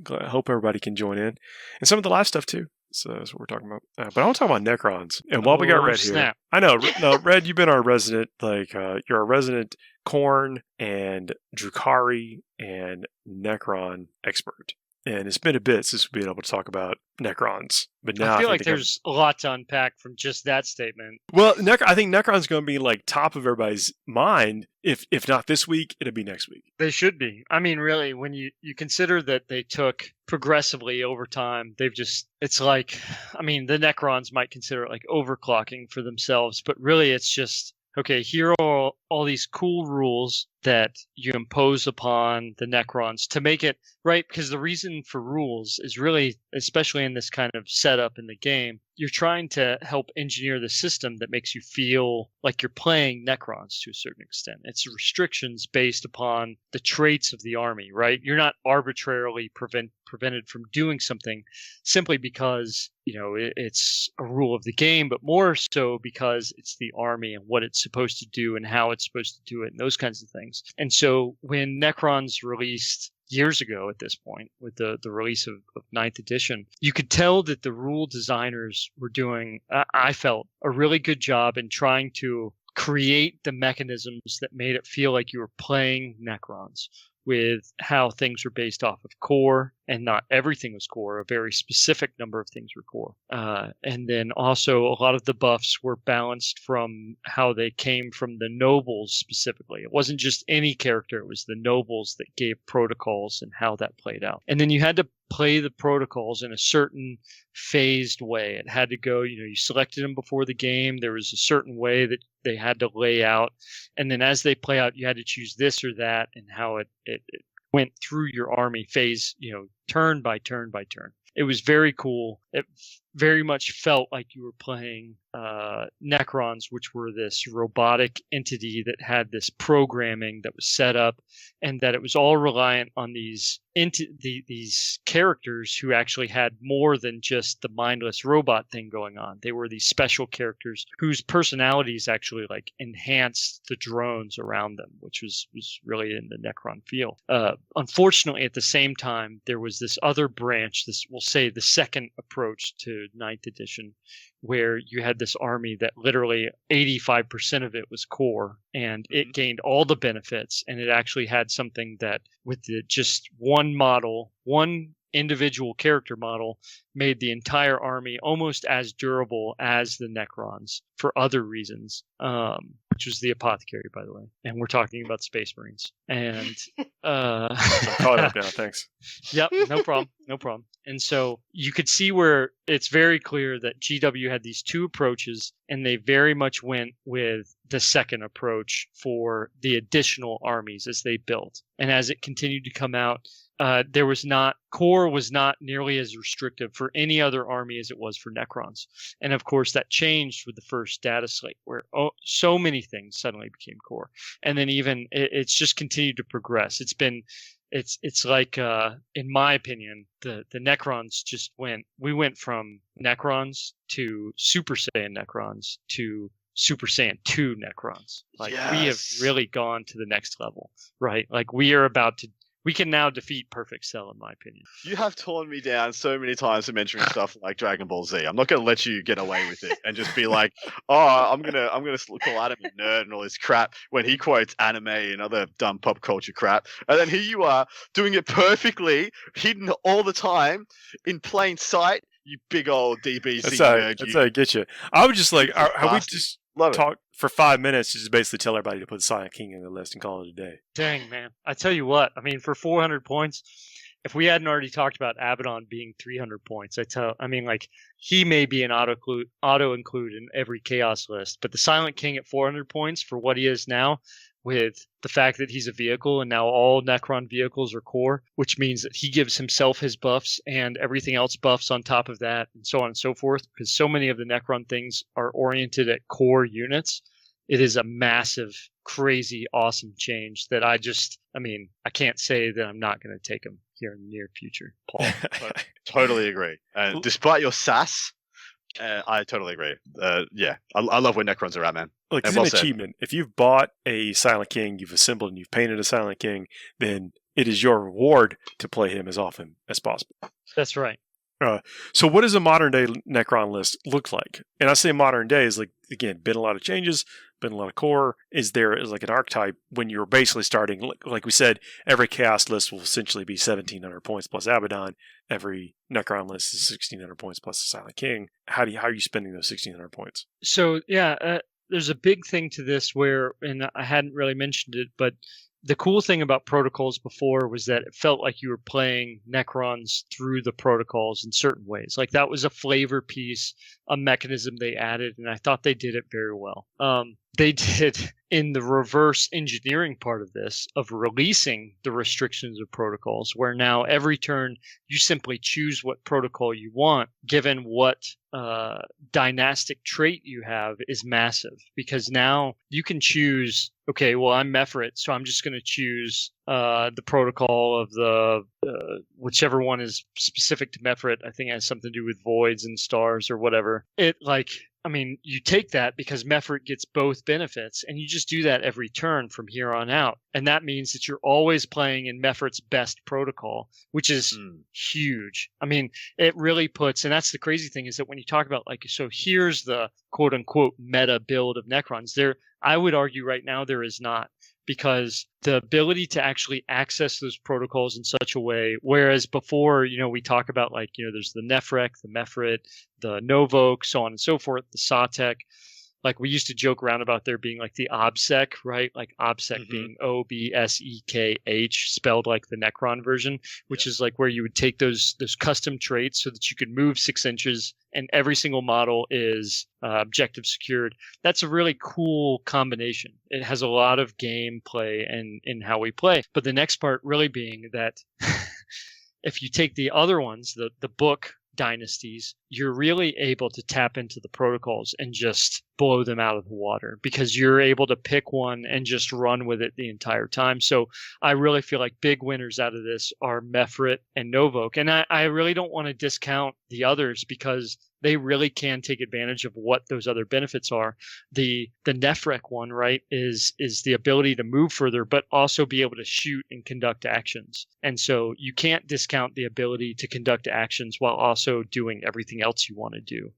I hope everybody can join in. And some of the live stuff, too. So that's what we're talking about. But I want to talk about Necrons. And while we got Red here. Snap. I know. No, Red, you've been our resident, you're our resident Khorne and Drukhari and Necron expert. And it's been a bit since we've been able to talk about Necrons. But now I feel like there's a lot to unpack from just that statement. Well, I think Necron's going to be like top of everybody's mind. If not this week, it'll be next week. They should be. I mean, really, when you consider that they took progressively over time, it's like, I mean, the Necrons might consider it like overclocking for themselves, but really it's just, okay, here are all these cool rules that you impose upon the Necrons to make it right. Because the reason for rules is really, especially in this kind of setup in the game, you're trying to help engineer the system that makes you feel like you're playing Necrons to a certain extent. It's restrictions based upon the traits of the army, right? You're not arbitrarily prevented from doing something simply because, it's a rule of the game, but more so because it's the army and what it's supposed to do and how it's supposed to do it and those kinds of things. And so when Necrons released years ago at this point with the release of Ninth Edition. You could tell that the rule designers were doing, I felt, a really good job in trying to create the mechanisms that made it feel like you were playing Necrons, with how things were based off of core, and not everything was core. A very specific number of things were core. And then also a lot of the buffs were balanced from how they came from the nobles specifically. It wasn't just any character. It was the nobles that gave protocols and how that played out. And then you had to play the protocols in a certain phased way. It had to go, you selected them before the game. There was a certain way that they had to lay out. And then as they play out, you had to choose this or that, and how it went through your army phase, turn by turn by turn. It was very cool. It very much felt like you were playing Necrons, which were this robotic entity that had this programming that was set up, and that it was all reliant on these characters who actually had more than just the mindless robot thing going on. They were these special characters whose personalities actually like enhanced the drones around them, which was really in the Necron feel. Unfortunately, at the same time, there was this other branch, we'll say the second approach to Ninth Edition, where you had this army that literally 85% of it was core, and it gained all the benefits, and it actually had something that with just one model, one individual character model, made the entire army almost as durable as the Necrons for other reasons, which was the apothecary, by the way. And we're talking about Space Marines. And I'm caught up now, thanks. Yep, no problem. And so you could see where it's very clear that GW had these two approaches, and they very much went with the second approach for the additional armies as they built. And as it continued to come out, core was not nearly as restrictive for any other army as it was for Necrons. And of course that changed with the first data slate, where so many things suddenly became core. And then even it's just continued to progress. It's like, in my opinion, the Necrons we went from Necrons to Super Saiyan Necrons to Super Saiyan 2 Necrons. Like, yes. We have really gone to the next level, right? Like, we can now defeat Perfect Cell, in my opinion. You have torn me down so many times for mentioning stuff like Dragon Ball Z. I'm not going to let you get away with it and just be like, I'm gonna call Adam a nerd and all this crap when he quotes anime and other dumb pop culture crap. And then here you are doing it perfectly, hidden all the time in plain sight. You big old DBZ nerd. That's how I get you. I was just like, have we just talked for 5 minutes to just basically tell everybody to put Silent King in the list and call it a day? Dang, man. I tell you what, I mean, for 400 points, if we hadn't already talked about Abaddon being 300 points, he may be an auto include in every Chaos list, but the Silent King at 400 points for what he is now, with the fact that he's a vehicle and now all Necron vehicles are core, which means that he gives himself his buffs and everything else buffs on top of that, and so on and so forth, because so many of the Necron things are oriented at core units. It is a massive, crazy, awesome change that I can't say that I'm not going to take him here in the near future, Paul. Totally agree. And despite your sass, I totally agree. I love where Necrons are at, man. Look, it's an achievement. If you've bought a Silent King, you've assembled and you've painted a Silent King, then it is your reward to play him as often as possible. That's right. So what does a modern day Necron list look like? And I say modern day is like, again, been a lot of changes, been a lot of core. Is like an archetype when you're basically starting, like we said, every Chaos list will essentially be 1,700 points plus Abaddon. Every Necron list is 1,600 points plus the Silent King. How are you spending those 1,600 points? So, there's a big thing to this where, and I hadn't really mentioned it, but the cool thing about protocols before was that it felt like you were playing Necrons through the protocols in certain ways. Like, that was a flavor piece, a mechanism they added, and I thought they did it very well. They did in the reverse engineering part of this, of releasing the restrictions of protocols, where now every turn you simply choose what protocol you want, given what dynastic trait you have is massive. Because now you can choose, okay, well, I'm Mefrit, so I'm just going to choose the protocol of the whichever one is specific to Mefrit. I think it has something to do with voids and stars or whatever. I mean, you take that because Mefrit gets both benefits, and you just do that every turn from here on out. And that means that you're always playing in Mefrit's best protocol, which is huge. I mean, it really puts, and that's the crazy thing, is that when you talk about, like, so here's the quote unquote meta build of Necrons, there, I would argue right now there is not. Because the ability to actually access those protocols in such a way, whereas before, we talk about, like, there's the Nefrek, the Mefrit, the Novok, so on and so forth, the Satek. Like, we used to joke around about there being like the OBSEK, right? Like OBSEK being OBSEKH, spelled like the Necron version, which is like where you would take those custom traits so that you could move 6 inches and every single model is objective secured. That's a really cool combination. It has a lot of gameplay in how we play. But the next part really being that if you take the other ones, the book dynasties, you're really able to tap into the protocols and just blow them out of the water because you're able to pick one and just run with it the entire time. So I really feel like big winners out of this are Mefrit and Novok. And I really don't want to discount the others because they really can take advantage of what those other benefits are. The Nefrek one, right, is the ability to move further, but also be able to shoot and conduct actions. And so you can't discount the ability to conduct actions while also doing everything else you want to do.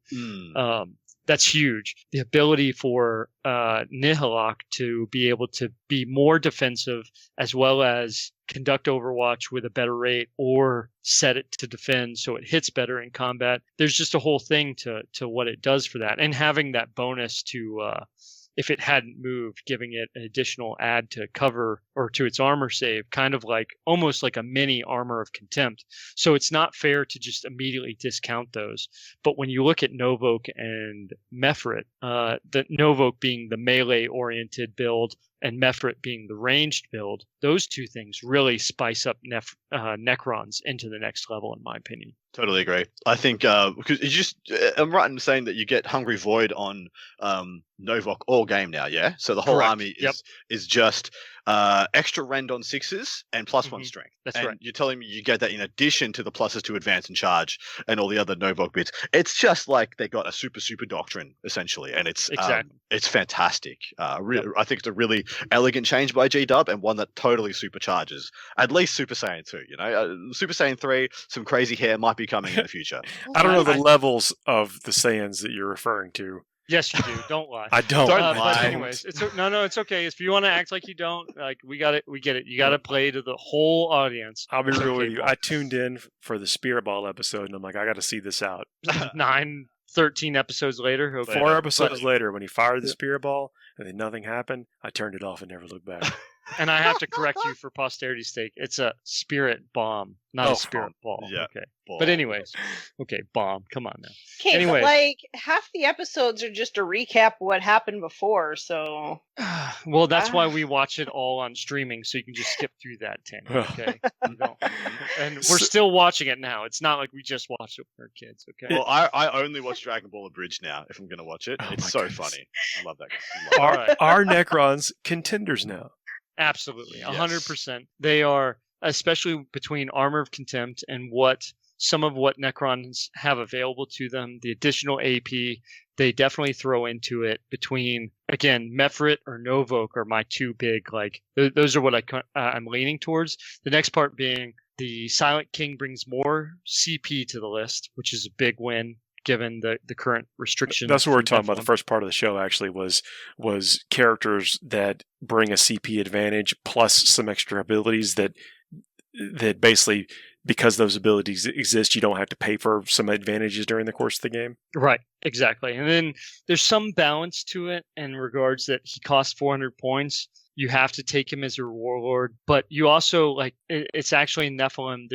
That's huge. The ability for Nihilok to be able to be more defensive as well as conduct Overwatch with a better rate or set it to defend so it hits better in combat. There's just a whole thing to what it does for that. And having that bonus to, if it hadn't moved, giving it an additional add to cover or to its armor save, kind of like almost like a mini armor of contempt. So it's not fair to just immediately discount those. But when you look at Novok and Mefrit, the Novok being the melee oriented build and Mefrit being the ranged build, those two things really spice up Necrons into the next level, in my opinion. Totally agree. I think because I'm right in saying that you get Hungry Void on Novok all game now, yeah? So the whole Correct. army is just extra rend on 6s and +1 strength. That's and right. You're telling me you get that in addition to the pluses to advance and charge and all the other Novok bits. It's just like they got a super doctrine essentially, and it's Exactly. it's fantastic. I think it's a really elegant change by G-Dub and one that totally supercharges at least Super Saiyan 2. Super Saiyan 3, some crazy hair might be coming in the future. I don't know the levels of the Saiyans that you're referring to. Yes, you do. Don't lie. I don't. But anyways, it's okay. If you want to act like you don't, like, we got it. We get it. You got to play to the whole audience. I'll be real with you. I tuned in for the Spirit Ball episode, and I'm like, I got to see this out. 13 episodes later. Okay. 4 episodes later, when he fired the Spirit Ball and then nothing happened, I turned it off and never looked back. And I have to correct you for posterity's sake. It's a spirit bomb, not a spirit ball. Yeah. Okay. Ball. But anyways, okay, bomb. Come on now. Okay, Anyway. but like half the episodes are just a recap of what happened before, so. Well, that's why we watch it all on streaming, so you can just skip through that, Tanny. Okay. And we're still watching it now. It's not like we just watched it with our kids. Okay. Well, I only watch Dragon Ball Abridged now if I'm going to watch it. It's so funny. I love that. All right. Are Necrons contenders now? Absolutely, Yes. 100%. They are, especially between Armor of Contempt and some of what Necrons have available to them, the additional AP, they definitely throw into it. Between, again, Mefrit or Novok are my two big, like, those are what I'm leaning towards. The next part being the Silent King brings more CP to the list, which is a big win. Given the current restrictions. That's what we're talking about. The first part of the show actually was characters that bring a CP advantage plus some extra abilities that basically, because those abilities exist, you don't have to pay for some advantages during the course of the game. Right, exactly. And then there's some balance to it in regards that he costs 400 points. You have to take him as a warlord, but you also, like, it's actually in Nephilim,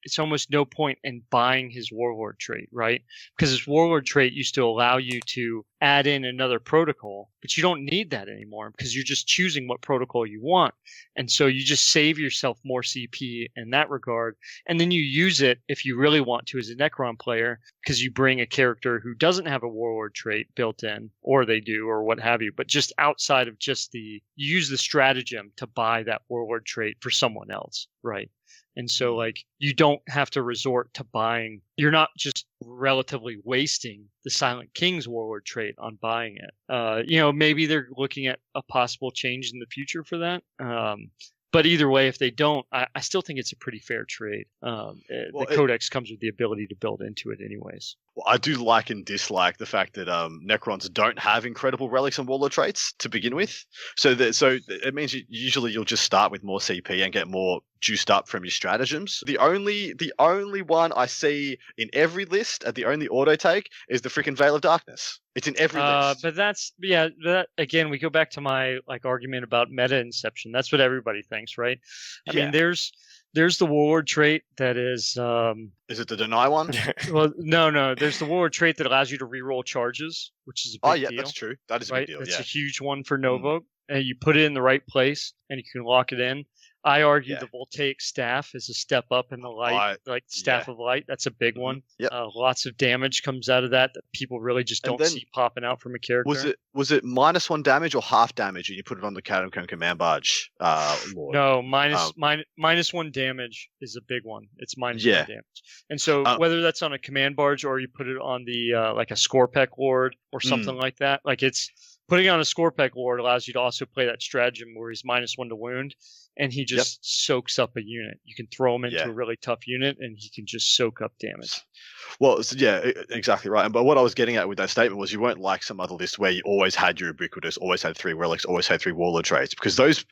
it's almost no point in buying his warlord trait, right? Because his warlord trait used to allow you to add in another protocol, but you don't need that anymore because you're just choosing what protocol you want. And so you just save yourself more CP in that regard. And then you use it if you really want to as a Necron player, because you bring a character who doesn't have a warlord trait built in, or they do, or what have you, but just outside of just you use the stratagem to buy that warlord trait for someone else, right? And so like you don't have to resort to buying. You're not just relatively wasting the Silent King's Warlord trait on buying it. Maybe they're looking at a possible change in the future for that. But either way, if they don't, I still think it's a pretty fair trade. The Codex comes with the ability to build into it anyways. Well, I do like and dislike the fact that Necrons don't have incredible relics and warlord traits to begin with. So it means usually you'll just start with more CP and get more juiced up from your stratagems. The only one I see in every list at the only auto take is the freaking Veil of Darkness. It's in every list. But again, we go back to my argument about meta inception. That's what everybody thinks, right? I mean, there's the warlord trait that is. Is it the deny one? Well, no. There's the warlord trait that allows you to reroll charges, which is a big deal. That's true. That is a big deal. That's a huge one for Novo, and you put it in the right place, and you can lock it in. I argue the Voltaic Staff is a step up in the light, Staff of Light. That's a big one. Yep. Lots of damage comes out of that people really just don't see popping out from a character. Was it -1 damage or half damage, and you put it on the Catacomb Command Barge? Lord? No, -1 damage is a big one. It's -1 damage, and so whether that's on a Command Barge or you put it on the like a Scorpec Lord or something like that, like it's. Putting on a Scorpec Lord allows you to also play that stratagem where he's -1 to wound, and he just soaks up a unit. You can throw him into a really tough unit, and he can just soak up damage. Well, exactly right. But what I was getting at with that statement was you weren't like some other list where you always had your ubiquitous, always had 3 relics, always had 3 warlord traits, because those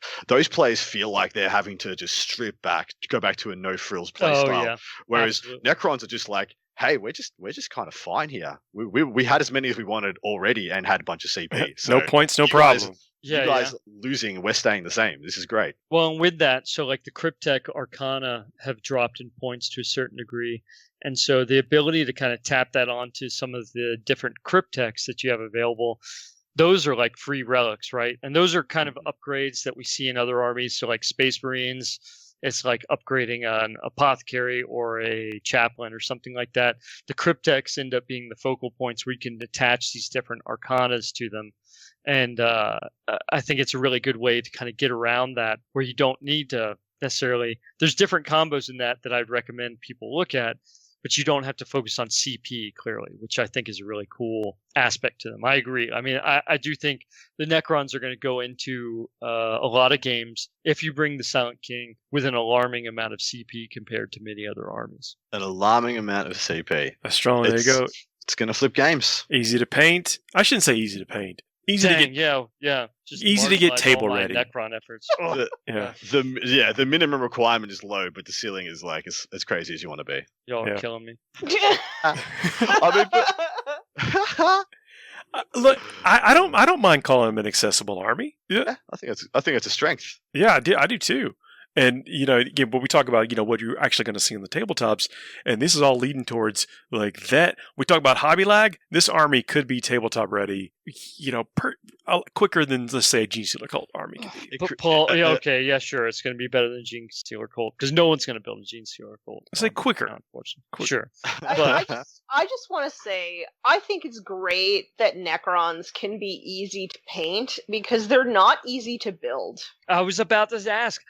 players feel like they're having to just strip back, go back to a no frills play style. Yeah. Whereas Necrons are just like, hey, we're just kind of fine here. We had as many as we wanted already and had a bunch of CP. So no points, no problem. You guys losing, we're staying the same. This is great. Well, and with that, so like the Cryptek Arcana have dropped in points to a certain degree. And so the ability to kind of tap that onto some of the different Crypteks that you have available, those are like free relics, right? And those are kind of upgrades that we see in other armies. So like Space Marines, it's like upgrading an apothecary or a chaplain or something like that. The Crypteks end up being the focal points where you can attach these different arcanas to them. And I think it's a really good way to kind of get around that, where you don't need to necessarily. There's different combos in that I'd recommend people look at, but you don't have to focus on CP clearly, which I think is a really cool aspect to them. I agree. I mean, I do think the Necrons are going to go into a lot of games if you bring the Silent King with an alarming amount of CP compared to many other armies. An alarming amount of CP. That's strong. There you go. It's going to flip games. Easy to paint. I shouldn't say easy to paint. Easy to get. Just easy to get table ready. Necron efforts. The minimum requirement is low, but the ceiling is like as crazy as you want to be. Y'all are killing me. I mean, look, I don't mind calling them an accessible army. Yeah, I think it's a strength. Yeah, I do too. And, again, when we talk about, what you're actually going to see on the tabletops, and this is all leading towards, like, that. We talk about hobby lag. This army could be tabletop ready, quicker than, let's say, a Gene Stealer Cult army can be. But Paul, sure. It's going to be better than Gene Stealer Cult, because no one's going to build a Gene Stealer Cult. I say quicker. Unfortunately. Sure. I just want to say, I think it's great that Necrons can be easy to paint, because they're not easy to build. I was about to ask,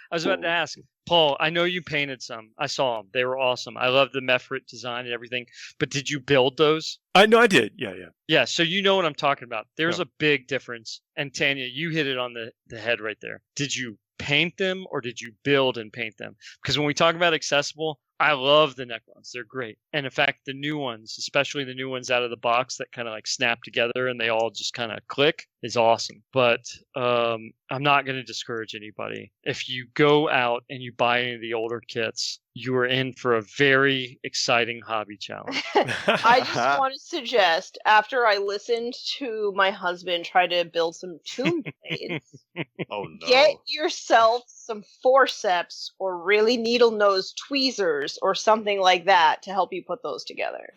Paul, I know you painted some. I saw them. They were awesome. I love the Mephrit design and everything. But did you build those? I know I did. Yeah. Yeah, so you know what I'm talking about. There's a big difference. And Tanya, you hit it on the head right there. Did you paint them or did you build and paint them? Because when we talk about accessible, I love the Necrons. They're great. And in fact, the new ones, especially the new ones out of the box that kind of like snap together and they all just kind of click, is awesome. But I'm not going to discourage anybody. If you go out and you buy any of the older kits, you are in for a very exciting hobby challenge. I just want to suggest, after I listened to my husband try to build some tomb blades, get yourself some forceps or really needle-nosed tweezers or something like that to help you put those together.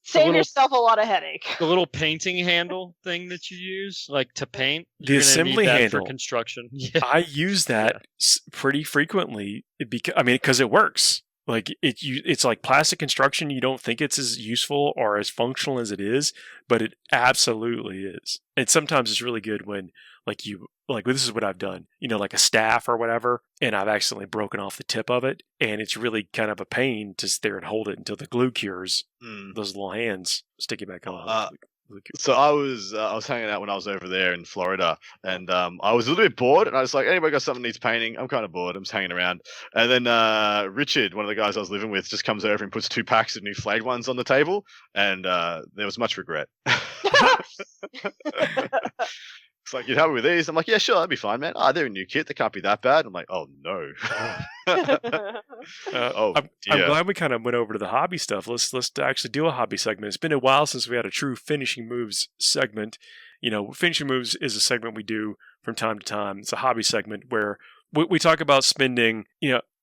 Save yourself a lot of headache. The little painting handle thing that you use, like to paint. The assembly handle for construction. I use that pretty frequently because it works. Like it's like plastic construction. You don't think it's as useful or as functional as it is, but it absolutely is. And sometimes it's really good when this is what I've done, like a staff or whatever, and I've accidentally broken off the tip of it, and it's really kind of a pain to sit there and hold it until the glue cures. Those little hands stick it back on. So I was hanging out when I was over there in Florida, and I was a little bit bored, and I was like, anybody got something that needs painting? I'm kind of bored. I'm just hanging around. And then Richard, one of the guys I was living with, just comes over and puts 2 packs of new flayed ones on the table, and there was much regret. It's like, you happy with these? I'm like, yeah, sure, that'd be fine, man. They're a new kit. They can't be that bad. I'm like, oh, no. I'm glad we kind of went over to the hobby stuff. Let's actually do a hobby segment. It's been a while since we had a true finishing moves segment. Finishing moves is a segment we do from time to time. It's a hobby segment where we talk about spending,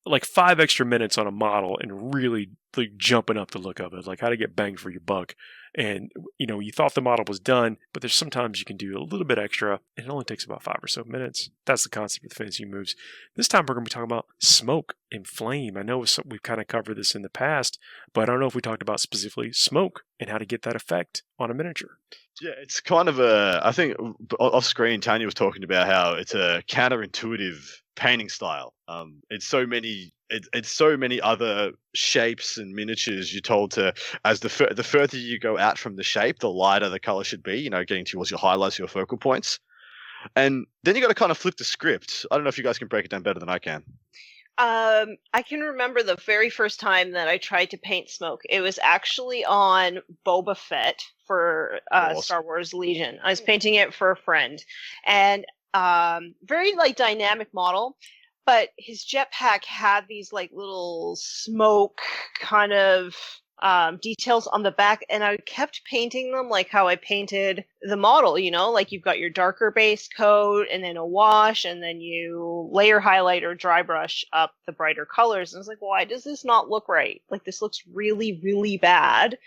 like 5 extra minutes on a model and really jumping up the look of it, like how to get bang for your buck. And, you thought the model was done, but there's sometimes you can do a little bit extra, and it only takes about 5 or so minutes. That's the concept of the finishing moves. This time we're going to be talking about smoke and flame. I know we've kind of covered this in the past, but I don't know if we talked about specifically smoke and how to get that effect on a miniature. Yeah, it's kind of I think off screen, Tanya was talking about how it's a counterintuitive painting style. It's so many other shapes and miniatures you're told to, as the further you go out from the shape, the lighter the color should be, getting towards your highlights, your focal points. And then you got to kind of flip the script. I don't know if you guys can break it down better than I can. I can remember the very first time that I tried to paint smoke. It was actually on Boba Fett for Star Wars Legion. I was painting it for a friend, and very dynamic model, but his jetpack had these little smoke kind of details on the back, and I kept painting them like how I painted the model, like you've got your darker base coat and then a wash, and then you layer highlight or dry brush up the brighter colors. And I was like, why does this not look right? Like, this looks really, really bad.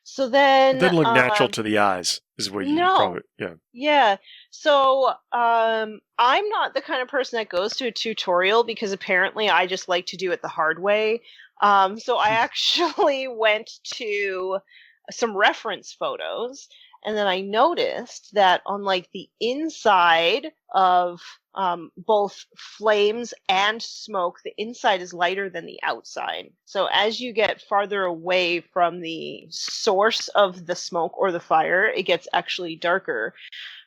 So then it doesn't look natural to the eyes, is what you probably, yeah. Yeah. So I'm not the kind of person that goes to a tutorial, because apparently I just like to do it the hard way. So I actually went to some reference photos, and then I noticed that on the inside of both flames and smoke, the inside is lighter than the outside. So as you get farther away from the source of the smoke or the fire, it gets actually darker.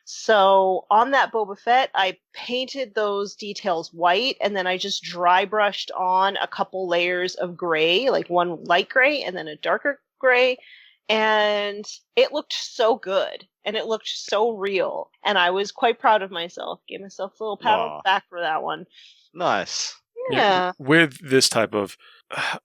So on that Boba Fett, I painted those details white, and then I just dry brushed on a couple layers of gray, like one light gray and then a darker gray. And it looked so good, and it looked so real, and I was quite proud of myself. Gave myself a little pat on the back for that one. Nice. Yeah. With this type of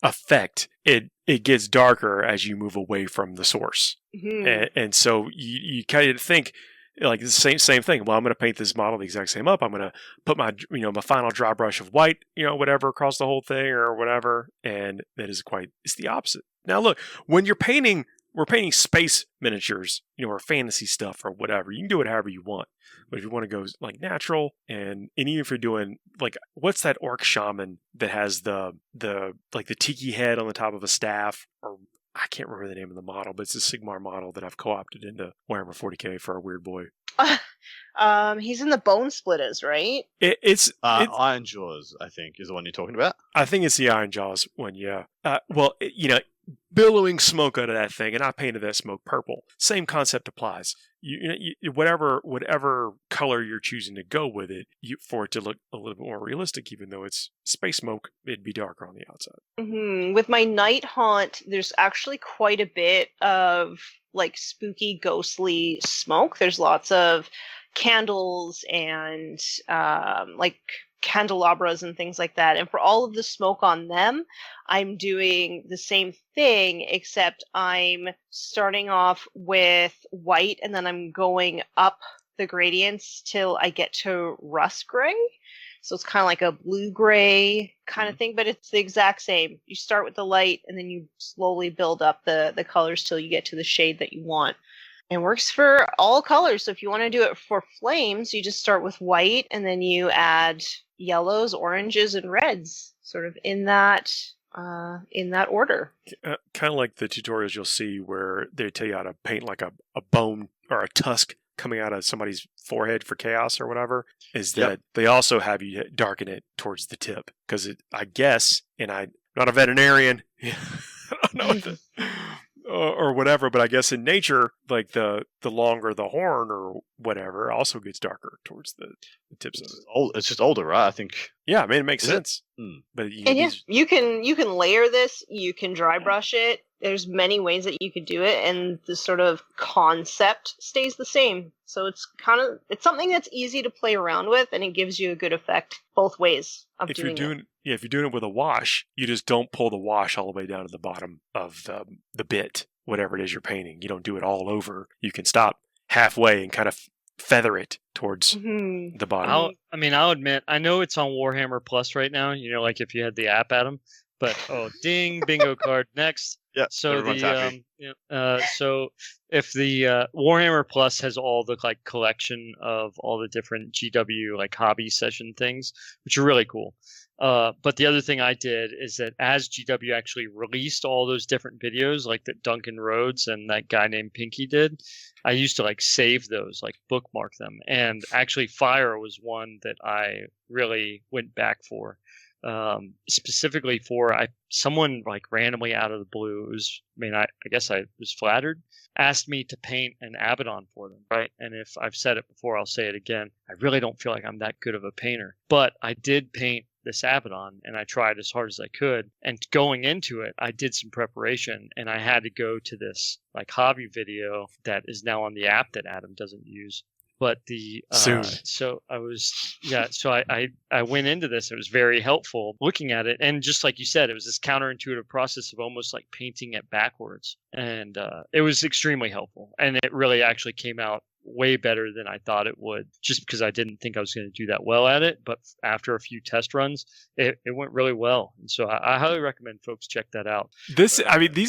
effect, it gets darker as you move away from the source. Mm-hmm. And so you kind of think like the same thing. Well, I'm going to paint this model the exact same up. I'm going to put my my final dry brush of white, whatever, across the whole thing or whatever. And that is it's the opposite. Now look, when we're painting space miniatures, or fantasy stuff or whatever, you can do it however you want. But if you want to go natural, and even if you're doing what's that orc shaman that has the tiki head on the top of a staff, or I can't remember the name of the model, but it's a Sigmar model that I've co-opted into Warhammer 40k for our weird boy. He's in the Bone Splitters, right? It's Iron Jaws, I think, is the one you're talking about. I think it's the Iron Jaws one, yeah. Billowing smoke out of that thing, and I painted that smoke purple. Same concept applies. Whatever color you're choosing to go with it, for it to look a little bit more realistic, even though it's space smoke, it'd be darker on the outside. Mm-hmm. With my Night Haunt, there's actually quite a bit of spooky, ghostly smoke. There's lots of candles and candelabras and things like that. And for all of the smoke on them, I'm doing the same thing, except I'm starting off with white, and then I'm going up the gradients till I get to rust gray. So it's kind of like a blue-gray kind of thing, but it's the exact same. You start with the light, and then you slowly build up the colors till you get to the shade that you want. It works for all colors. So if you want to do it for flames, you just start with white, and then you add yellows, oranges, and reds, sort of in that in that order. Kind of like the tutorials you'll see where they tell you how to paint like a bone or a tusk coming out of somebody's forehead for chaos or whatever, is that they also have you darken it towards the tip. Because I guess, and I'm not a veterinarian, I don't know what or whatever, but I guess in nature, like the longer the horn or whatever also gets darker towards the tips of it. It's just older, right? I think. Yeah, I mean, it makes sense. But you can layer this. You can dry brush it. There's many ways that you could do it, and the sort of concept stays the same. So it's something that's easy to play around with, and it gives you a good effect both ways of doing it. If you're doing it with a wash, you just don't pull the wash all the way down to the bottom of the bit, whatever it is you're painting. You don't do it all over. You can stop halfway and kind of feather it towards the bottom. I'll admit, I know it's on Warhammer Plus right now. You know, like if you had the app, Adam. But ding, bingo card next. Yeah. So so if the Warhammer Plus has all the like collection of all the different GW like hobby session things, which are really cool. But the other thing I did is that as GW actually released all those different videos, like that Duncan Rhodes and that guy named Pinky did, I used to like save those, like bookmark them. And actually Fire was one that I really went back for. Specifically for someone like randomly out of the blue, I guess I was flattered, asked me to paint an Abaddon for them, right? And if I've said it before, I'll say it again. I really don't feel like I'm that good of a painter, but I did paint this Abaddon and I tried as hard as I could. And going into it, I did some preparation and I had to go to this like hobby video that is now on the app that Adam doesn't use. But so I went into this. It was very helpful looking at it. And just like you said, it was this counterintuitive process of almost like painting it backwards. And it was extremely helpful. And it really actually came out way better than I thought it would, just because I didn't think I was going to do that well at it. But after a few test runs, it went really well. And so I highly recommend folks check that out. These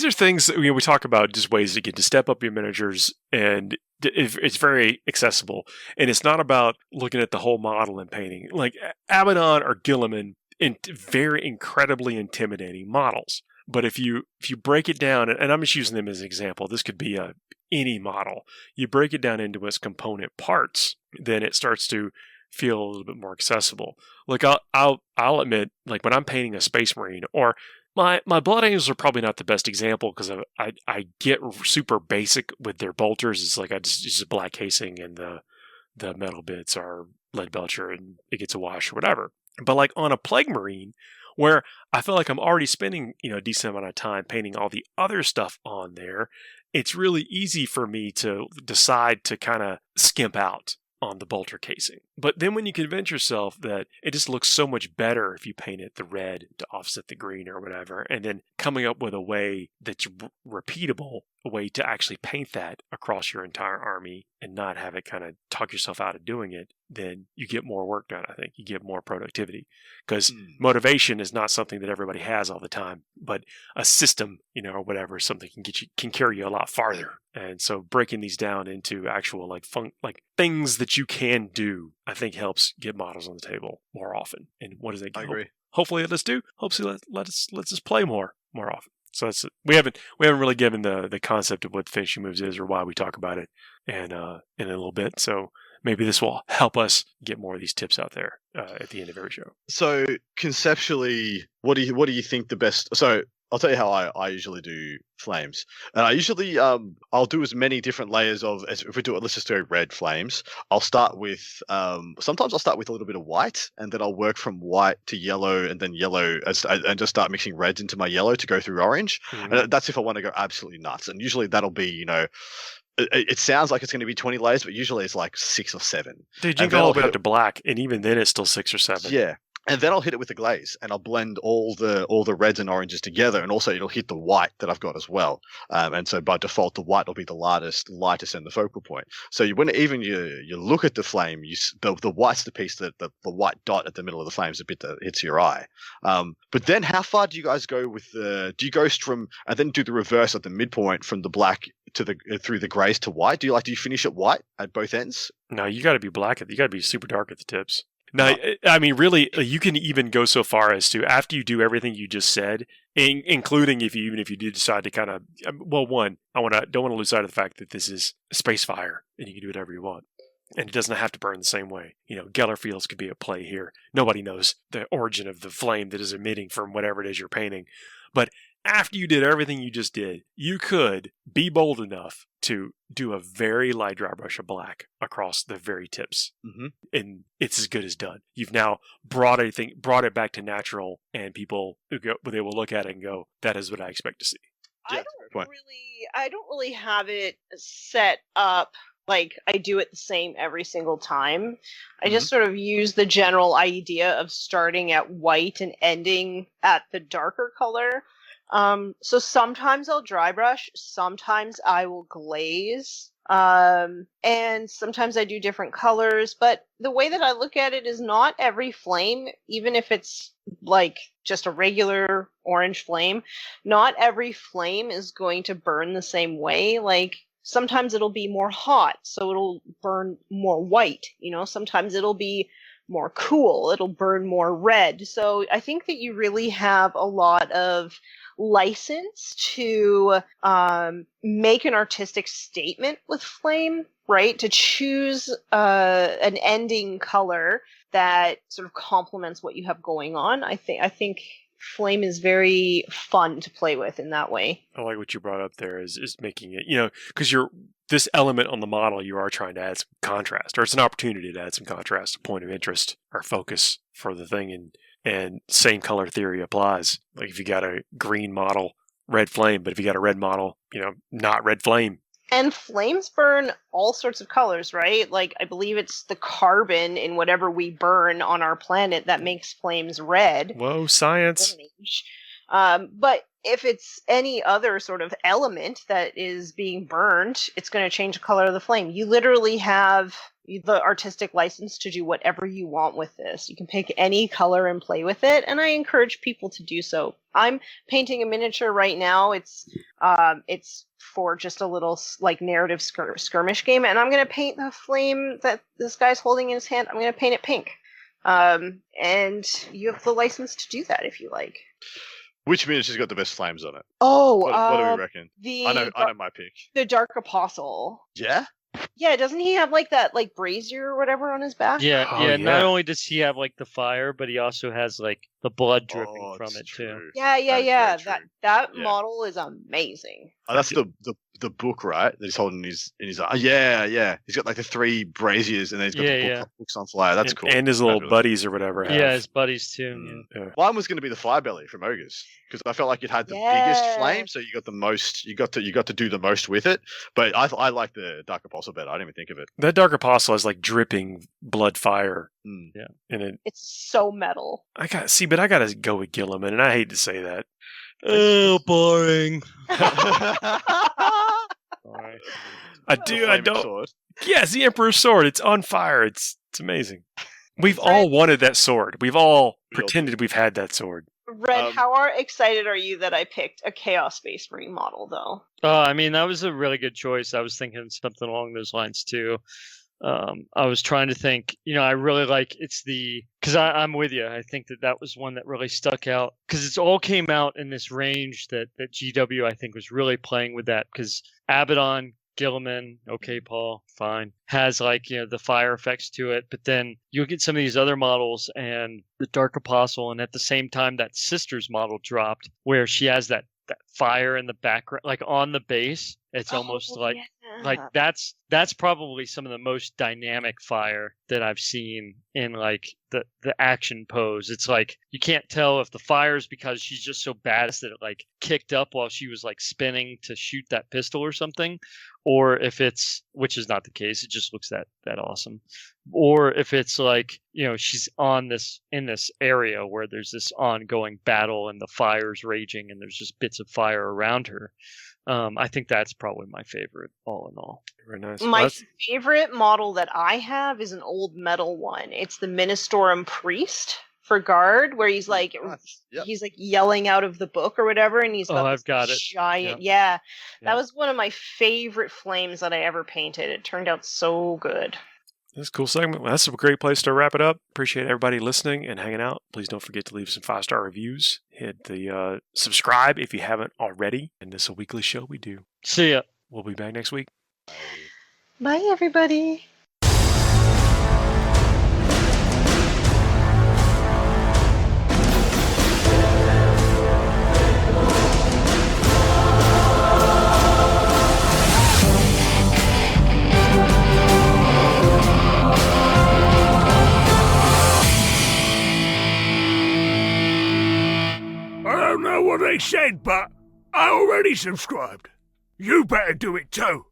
are things that, we talk about, just ways to get to step up your miniatures, and it's very accessible. And it's not about looking at the whole model and painting. Like Abaddon or Gilliman, very incredibly intimidating models. But if you break it down, and I'm just using them as an example, this could be any model. You break it down into its component parts, then it starts to feel a little bit more accessible. Like I'll admit, like when I'm painting a Space Marine, or my Blood Angels are probably not the best example because I get super basic with their bolters. It's like I just use a black casing and the metal bits are lead belcher and it gets a wash or whatever. But like on a Plague Marine, where I feel like I'm already spending a decent amount of time painting all the other stuff on there, it's really easy for me to decide to kind of skimp out on the bolter casing. But then when you convince yourself that it just looks so much better if you paint it the red to offset the green or whatever, and then coming up with a way that's repeatable, a way to actually paint that across your entire army and not have it kind of talk yourself out of doing it, then you get more work done, I think. You get more productivity. Because motivation is not something that everybody has all the time, but a system, or whatever, something can carry you a lot farther. And so breaking these down into actual like things that you can do, I think helps get models on the table more often. And what does it? I agree. Hopefully let us do. Hopefully let us play more often. So that's we haven't really given the concept of what finishing moves is or why we talk about it, and in a little bit. So maybe this will help us get more of these tips out there at the end of every show. So conceptually, what do you think the best? So I'll tell you how I usually do flames. And I usually I'll do as many different layers as if we do it. Let's just do red flames. I'll start with sometimes I'll start with a little bit of white, and then I'll work from white to yellow, and then yellow, and just start mixing reds into my yellow to go through orange. Mm-hmm. And that's if I want to go absolutely nuts. And usually that'll be it sounds like it's going to be 20 layers, but usually it's like 6 or 7. Dude, you can go all the way up to black, and even then it's still 6 or 7. Yeah. And then I'll hit it with the glaze, and I'll blend all the reds and oranges together, and also it'll hit the white that I've got as well. And so by default, the white will be the lightest and the focal point. So when you look at the flame, the white's the piece that the white dot at the middle of the flame is a bit that hits your eye. But then how far do you guys go with do you go from and then do the reverse at the midpoint from the black to through the grays to white? Do you finish it white at both ends? No, you got to be black. You got to be super dark at the tips. No, I mean, really, you can even go so far as to, after you do everything you just said, including even if you do decide to kind of, well, one, don't want to lose sight of the fact that this is space fire and you can do whatever you want. And it doesn't have to burn the same way. Geller fields could be at play here. Nobody knows the origin of the flame that is emitting from whatever it is you're painting. But after you did everything you just did, you could be bold enough to do a very light dry brush of black across the very tips. Mm-hmm. And it's as good as done. You've now brought it back to natural, and people they will look at it and go, that is what I expect to see. I don't really have it set up like I do it the same every single time. I just sort of use the general idea of starting at white and ending at the darker color. So sometimes I'll dry brush, sometimes I will glaze, and sometimes I do different colors. But the way that I look at it is not every flame, even if it's like just a regular orange flame, not every flame is going to burn the same way. Like, sometimes it'll be more hot, so it'll burn more white. Sometimes it'll be more cool, it'll burn more red. So I think that you really have a lot of license to make an artistic statement with flame, right? To choose an ending color that sort of complements what you have going on. I think flame is very fun to play with in that way. I like what you brought up there is making it, because this element on the model, you are trying to add some contrast, or it's an opportunity to add some contrast, a point of interest or focus for the thing. And same color theory applies. Like if you got a green model, red flame, but if you got a red model, not red flame. And flames burn all sorts of colors, right? Like, I believe it's the carbon in whatever we burn on our planet that makes flames red. Whoa, science. But if it's any other sort of element that is being burned, it's going to change the color of the flame. You literally have the artistic license to do whatever you want with this. You can pick any color and play with it, and I encourage people to do so. I'm painting a miniature right now. It's for just a little like narrative skirmish game, and I'm going to paint the flame that this guy's holding in his hand. I'm going to paint it pink. And you have the license to do that if you like. Which miniature's got the best flames on it? Oh, what do we reckon? I know my pick. The Dark Apostle. Yeah? Yeah, doesn't he have like that like brazier or whatever on his back? Yeah. Not only does he have like the fire, but he also has like the blood dripping from it too. Yeah. That model is amazing. Oh, that's the book, right? That he's holding in his yeah. He's got like the 3 braziers, and then he's got the books on fire. That's cool. And his little buddies or whatever. Yeah, his buddies too. Yeah. Mine was going to be the Firebelly from Ogres, because I felt like it had the biggest flame, so you got the most. You got to do the most with it. But I like the Dark Apostle better. I didn't even think of it. That Dark Apostle has like dripping blood fire. Yeah, and it's so metal. I gotta go with Gilliman, and I hate to say that. Oh, boring. I don't. Sword. Yes, the Emperor's sword. It's on fire. It's amazing. We've all wanted that sword. We've all pretended we've had that sword. Red, how excited are you that I picked a Chaos Space Marine model, though? I mean, that was a really good choice. I was thinking something along those lines, too. I was trying to think, I really like because I'm with you. I think that was one that really stuck out, because it's all came out in this range that GW, I think, was really playing with that, because Abaddon, Gilliman, okay, Paul, fine, has like, the fire effects to it, but then you'll get some of these other models and the Dark Apostle, and at the same time that Sisters model dropped, where she has that fire in the background, like on the base. It's almost like that's probably some of the most dynamic fire that I've seen in like the action pose. It's like you can't tell if the fire is because she's just so badass that it like kicked up while she was like spinning to shoot that pistol or something, or if it's, which is not the case, it just looks that awesome, or if it's like, she's in this area where there's this ongoing battle and the fire's raging and there's just bits of fire around her. I think that's probably my favorite, all in all. Very nice. My favorite model that I have is an old metal one. It's the Ministorum Priest for Guard, where he's like he's like yelling out of the book or whatever, and he's got I've got it. Giant. Yeah. That was one of my favorite flames that I ever painted. It turned out so good. That's a cool segment. Well, that's a great place to wrap it up. Appreciate everybody listening and hanging out. Please don't forget to leave some 5-star reviews. Hit the subscribe if you haven't already. And this is a weekly show we do. See ya. We'll be back next week. Bye, everybody. I don't know what they said, but I already subscribed. You better do it too.